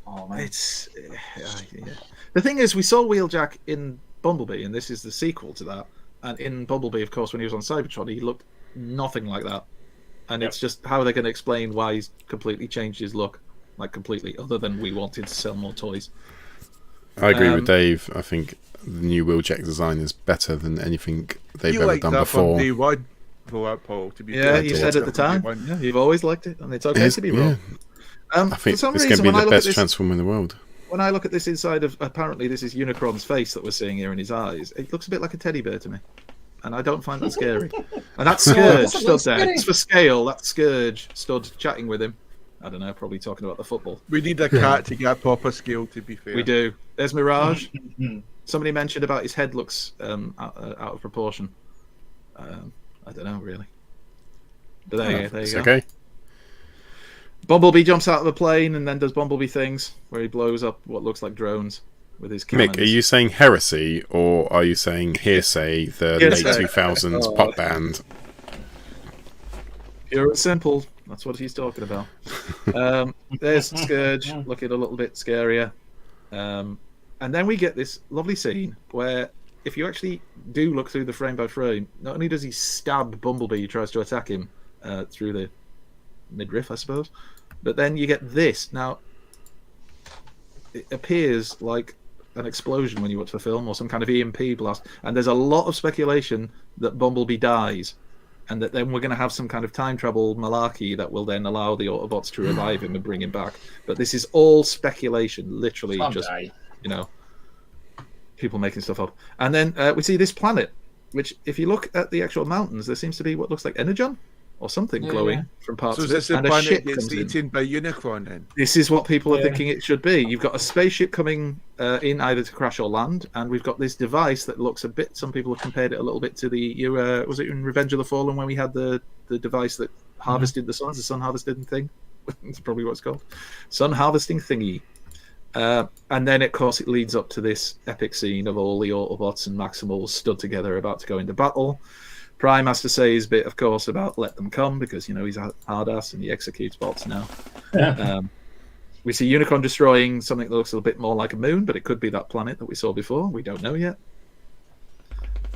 Oh man, it's yeah. The thing is, we saw Wheeljack in Bumblebee, and this is the sequel to that. And in Bumblebee, of course, when he was on Cybertron, he looked nothing like that. And it's just how are they going to explain why he's completely changed his look, like completely, other than we wanted to sell more toys. I agree with Dave. I think the new Wheeljack design is better than anything they've ever done before. Day one, Paul, to be you said at the time. Yeah, you've always liked it, and it's okay to be wrong. I think it's going to be the best Transformer in the world. When I look at this inside of, apparently this is Unicron's face that we're seeing here in his eyes, it looks a bit like a teddy bear to me. And I don't find that scary. And that's Scourge stood there. It's for scale. That's Scourge stood chatting with him. I don't know, probably talking about the football. We need a cat to get a proper scale, to be fair. We do. There's Mirage. Somebody mentioned about his head looks out of proportion. I don't know, really. But there you go. Okay. Bumblebee jumps out of a plane and then does Bumblebee things where he blows up what looks like drones with his cannons. Mick, are you saying heresy or are you saying hearsay, the late 2000s pop band? Pure and simple. That's what he's talking about. There's Scourge, looking a little bit scarier. And then we get this lovely scene where if you actually do look through the frame by frame, not only does he stab Bumblebee who tries to attack him through the midriff, I suppose, but then you get this. Now, it appears like an explosion when you watch the film, or some kind of EMP blast, and there's a lot of speculation that Bumblebee dies, and that then we're going to have some kind of time travel malarkey that will then allow the Autobots to revive him and bring him back. But this is all speculation, literally people making stuff up. And then we see this planet, which, if you look at the actual mountains, there seems to be what looks like energon or something glowing from parts of it. So is this the planet gets eaten by Unicron then? This is what people are thinking it should be. You've got a spaceship coming in either to crash or land, and we've got this device that looks a bit, some people have compared it a little bit to the, was it in Revenge of the Fallen when we had the device that harvested the suns, the sun harvesting thing? That's probably what it's called. Sun harvesting thingy. And then, of course, it leads up to this epic scene of all the Autobots and Maximals stood together about to go into battle. Prime has to say his bit, of course, about let them come, because, he's a hard-ass and he executes bots now. We see Unicron destroying something that looks a little bit more like a moon, but it could be that planet that we saw before. We don't know yet.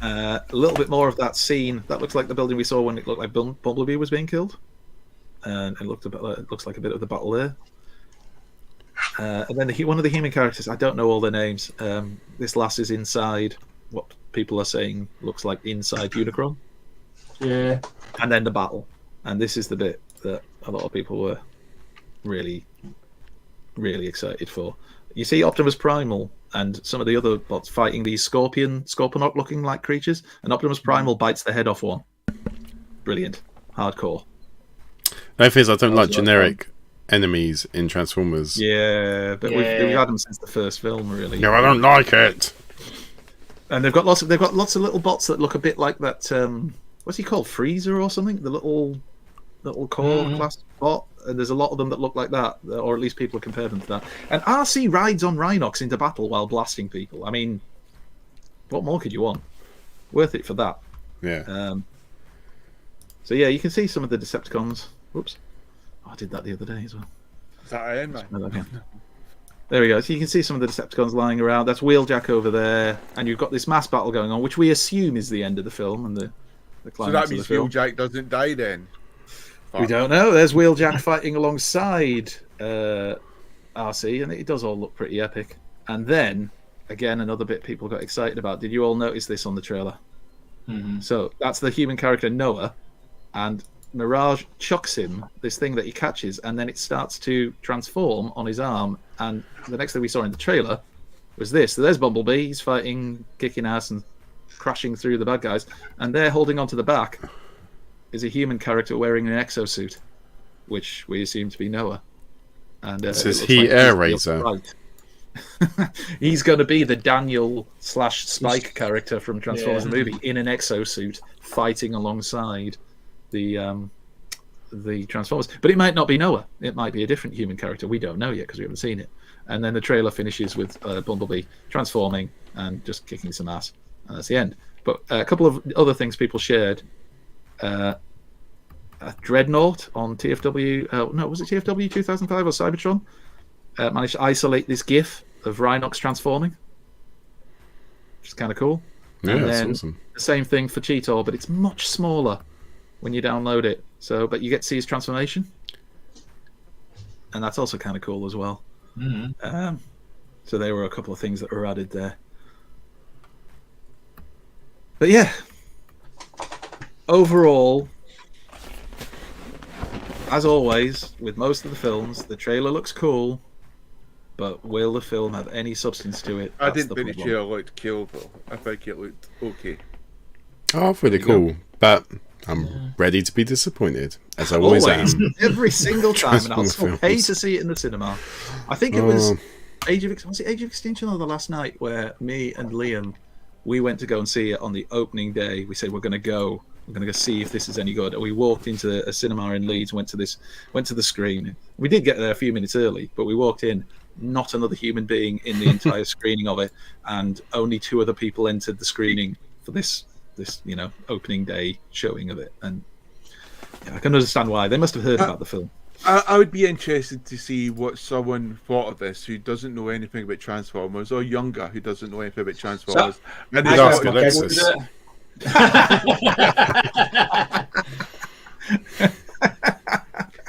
A little bit more of that scene. That looks like the building we saw when it looked like Bumblebee was being killed. And it looks like a bit of the battle there. And then one of the human characters, I don't know all their names. This lass is inside what people are saying looks like inside Unicron. Yeah. And then the battle. And this is the bit that a lot of people were really, really excited for. You see Optimus Primal and some of the other bots fighting these Scorponok looking like creatures, and Optimus Primal bites the head off one. Brilliant. Hardcore. I don't like generic enemies in Transformers. Yeah, but we've had them since the first film, really. No, I don't like it. And they've got lots of little bots that look a bit like that. What's he called? Freezer or something? The little core class bot. And there's a lot of them that look like that, or at least people have compared them to that. And RC rides on Rhinox into battle while blasting people. I mean, what more could you want? Worth it for that. Yeah. So yeah, you can see some of the Decepticons. Whoops. Oh, I did that the other day as well. Is that Iron Man? There we go. So you can see some of the Decepticons lying around. That's Wheeljack over there, and you've got this mass battle going on, which we assume is the end of the film and the climax of the film. So that means Wheeljack doesn't die then? We don't know. There's Wheeljack fighting alongside RC, and it does all look pretty epic. And then, again, another bit people got excited about. Did you all notice this on the trailer? Mm-hmm. So that's the human character Noah, and Mirage chucks him this thing that he catches, and then it starts to transform on his arm. And the next thing we saw in the trailer was this. So there's Bumblebee. He's fighting, kicking ass, and crashing through the bad guys. And there, holding onto the back, is a human character wearing an exosuit, which we assume to be Noah. And it says he Air Razor. Right. He's going to be the Daniel/Spike character from Transformers the movie in an exosuit, fighting alongside the Transformers. But it might not be Noah. It might be a different human character. We don't know yet because we haven't seen it. And then the trailer finishes with Bumblebee transforming and just kicking some ass. And that's the end. But a couple of other things people shared. A Dreadnought on TFW. No, was it TFW 2005 or Cybertron? Managed to isolate this GIF of Rhinox transforming, which is kind of cool. Yeah, and that's then awesome. the same thing for Cheetor, but it's much smaller when you download it. So, but you get to see his transformation, and that's also kind of cool as well. Mm-hmm. So there were a couple of things that were added there. But yeah, overall, as always with most of the films, the trailer looks cool, but will the film have any substance to it? I That's didn't think the problem. trailer looked cool, though. I think it looked okay. Oh, pretty cool. But I'm ready to be disappointed, as I always am. Every single time, and I'll Transformer still pay films. to see it in the cinema. I think it was Age of Extinction or the last night where me and Liam, we went to go and see it on the opening day. We said we're going to go see if this is any good. And we walked into a cinema in Leeds, went to the screen. We did get there a few minutes early, but we walked in, not another human being in the entire screening of it, and only 2 other people entered the screening for this opening day showing of it. And yeah, I can understand why. They must have heard about the film. I would be interested to see what someone thought of this who doesn't know anything about Transformers, or younger who doesn't know anything about Transformers. And I'd ask Alexis.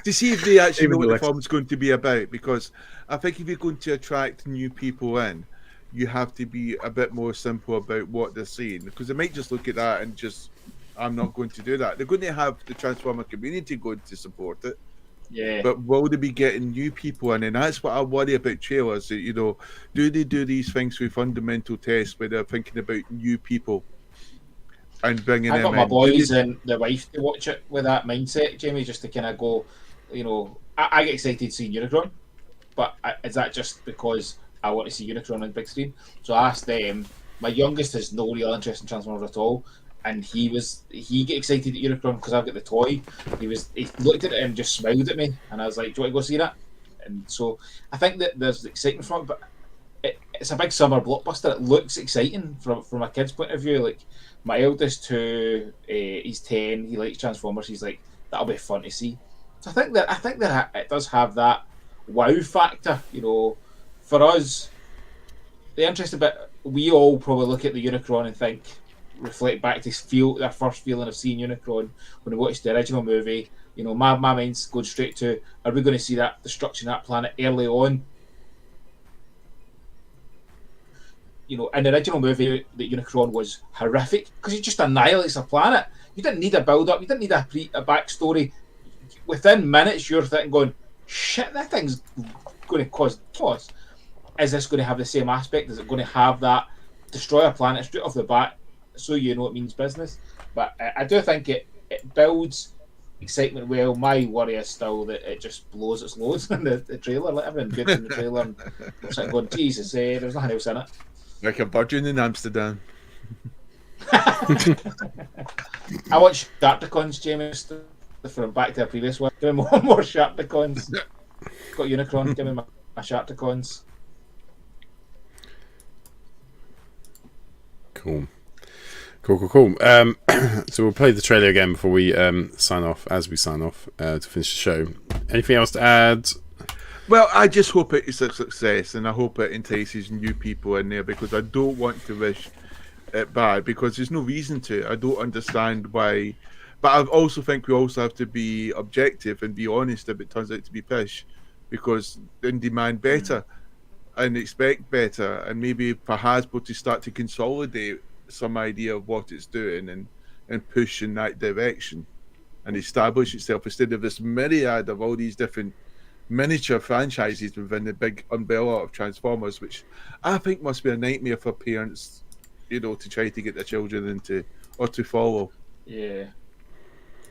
To see if they actually know Even what the Alexis. film's going to be about, because I think if you're going to attract new people in, you have to be a bit more simple about what they're saying, because they might just look at that and just, I'm not going to do that. They're going to have the Transformer community going to support it. Yeah. But will they be getting new people in? And that's what I worry about trailers. That, do they do these things with fundamental tests where they're thinking about new people and bringing I them got in? my boys and the wife to watch it with that mindset, Jamie, just to kind of go, I get excited to see Unicron, but is that just because I want to see Unicron on big screen? So I asked them. My youngest has no real interest in Transformers at all, and he get excited at Unicron because I've got the toy. He looked at it and just smiled at me, and I was like, "Do you want to go see that?" And so I think that there's excitement from it, but it's a big summer blockbuster. It looks exciting from a kid's point of view. Like my eldest, who he's 10, he likes Transformers. He's like, that'll be fun to see. So I think that it does have that wow factor. For us, the interesting bit, we all probably look at the Unicron and reflect back to our first feeling of seeing Unicron when we watched the original movie. My mind's going straight to, are we going to see that destruction of that planet early on? In the original movie, the Unicron was horrific because he just annihilates a planet. You didn't need a build-up. You didn't need a backstory. Within minutes, you're thinking, going, shit, that thing's going to cause chaos. Is this going to have the same aspect? Is it going to have that destroy a planet straight off the bat so it means business? But I do think it builds excitement well. My worry is still that it just blows its loads in the trailer. Like everything good in the trailer. And I'm sitting going, Jesus, there's nothing else in it. Like a virgin in Amsterdam. I watch Sharpticons, Jamie, from back to a previous one. Give me more Sharpticons. Got Unicron, give me my Sharpticons. Cool. So we'll play the trailer again before we sign off, to finish the show. Anything else to add? Well, I just hope it is a success, and I hope it entices new people in there, because I don't want to wish it bad, because there's no reason to. I don't understand why. But I also think we also have to be objective and be honest if it turns out to be pish, because then demand better and expect better, and maybe for Hasbro to start to consolidate some idea of what it's doing and push in that direction and establish itself, instead of this myriad of all these different miniature franchises within the big umbrella of Transformers, which I think must be a nightmare for parents, to try to get their children into or to follow. Yeah.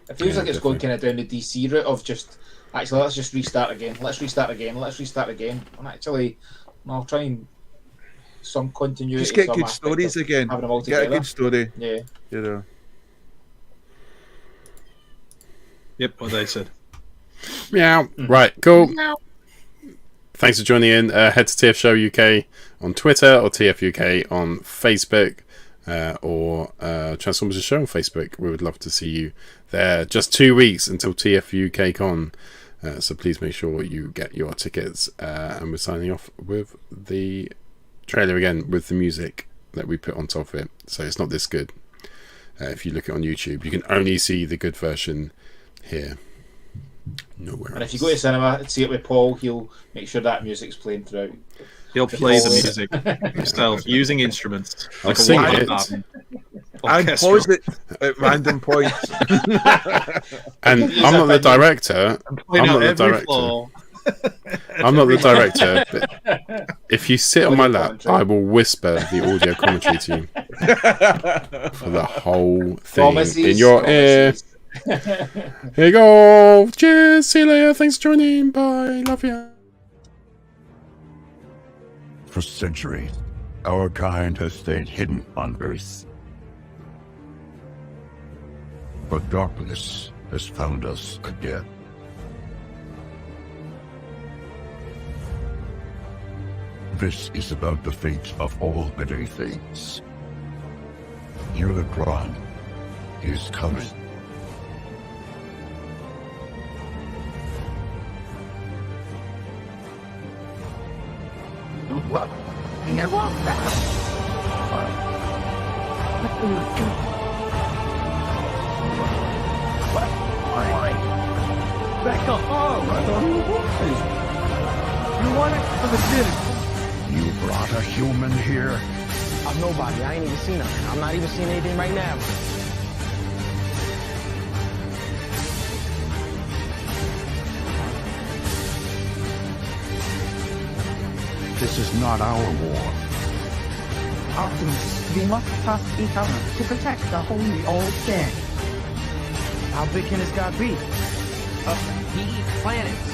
It feels like it's going kind of down the DC route of just, actually, let's just restart again. Let's restart again. And actually, I'll try and some continuity. Just get good stories again. Having them all get together. a good story. Yeah. Yep, what they said. Meow. Right, cool. Meow. Thanks for joining in. Head to TF Show UK on Twitter or TF UK on Facebook. or Transformers the Show on Facebook. We would love to see you there. Just 2 weeks until TFUK Con, so please make sure you get your tickets. And we're signing off with the trailer again, with the music that we put on top of it, so it's not this good. If you look it on YouTube, you can only see the good version here, nowhere else. And if you go to cinema and see it with Paul, he'll make sure that music's playing throughout. He'll play the music himself using instruments. I'll sing it. And pause it at random points. And I'm not the director. I'm not the director. I'm not the director, but if you sit on my lap, I will whisper the audio commentary to you for the whole thing in your ear. Here you go. Cheers. See you later. Thanks for joining. Bye. Love you. For centuries, our kind has stayed hidden on Earth. But darkness has found us again. This is about the fate of all living things. Unicron is coming. What? Never back. What? Back up. Oh, I thought you were boxing. You want it for the dinner? You brought a human here? I'm nobody. I ain't even seen him. I'm not even seeing anything right now. This is not our war. Optimus, we must trust each other to protect the holy old thing. How big can this guy be? He eats planets,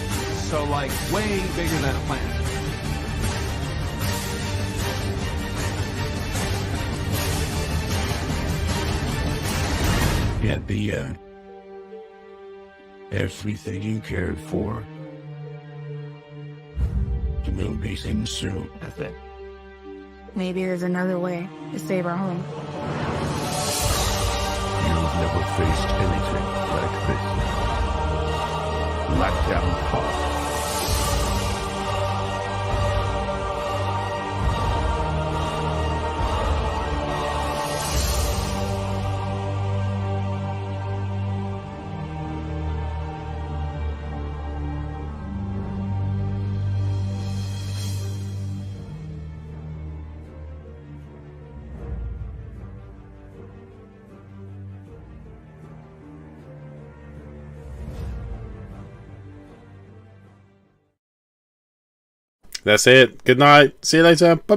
so like way bigger than a planet. At the end, everything you cared for will be seen soon. That's it. Maybe there's another way to save our home. You've never faced anything like this. Lockdown Pop. That's it. Good night. See you later. Bye.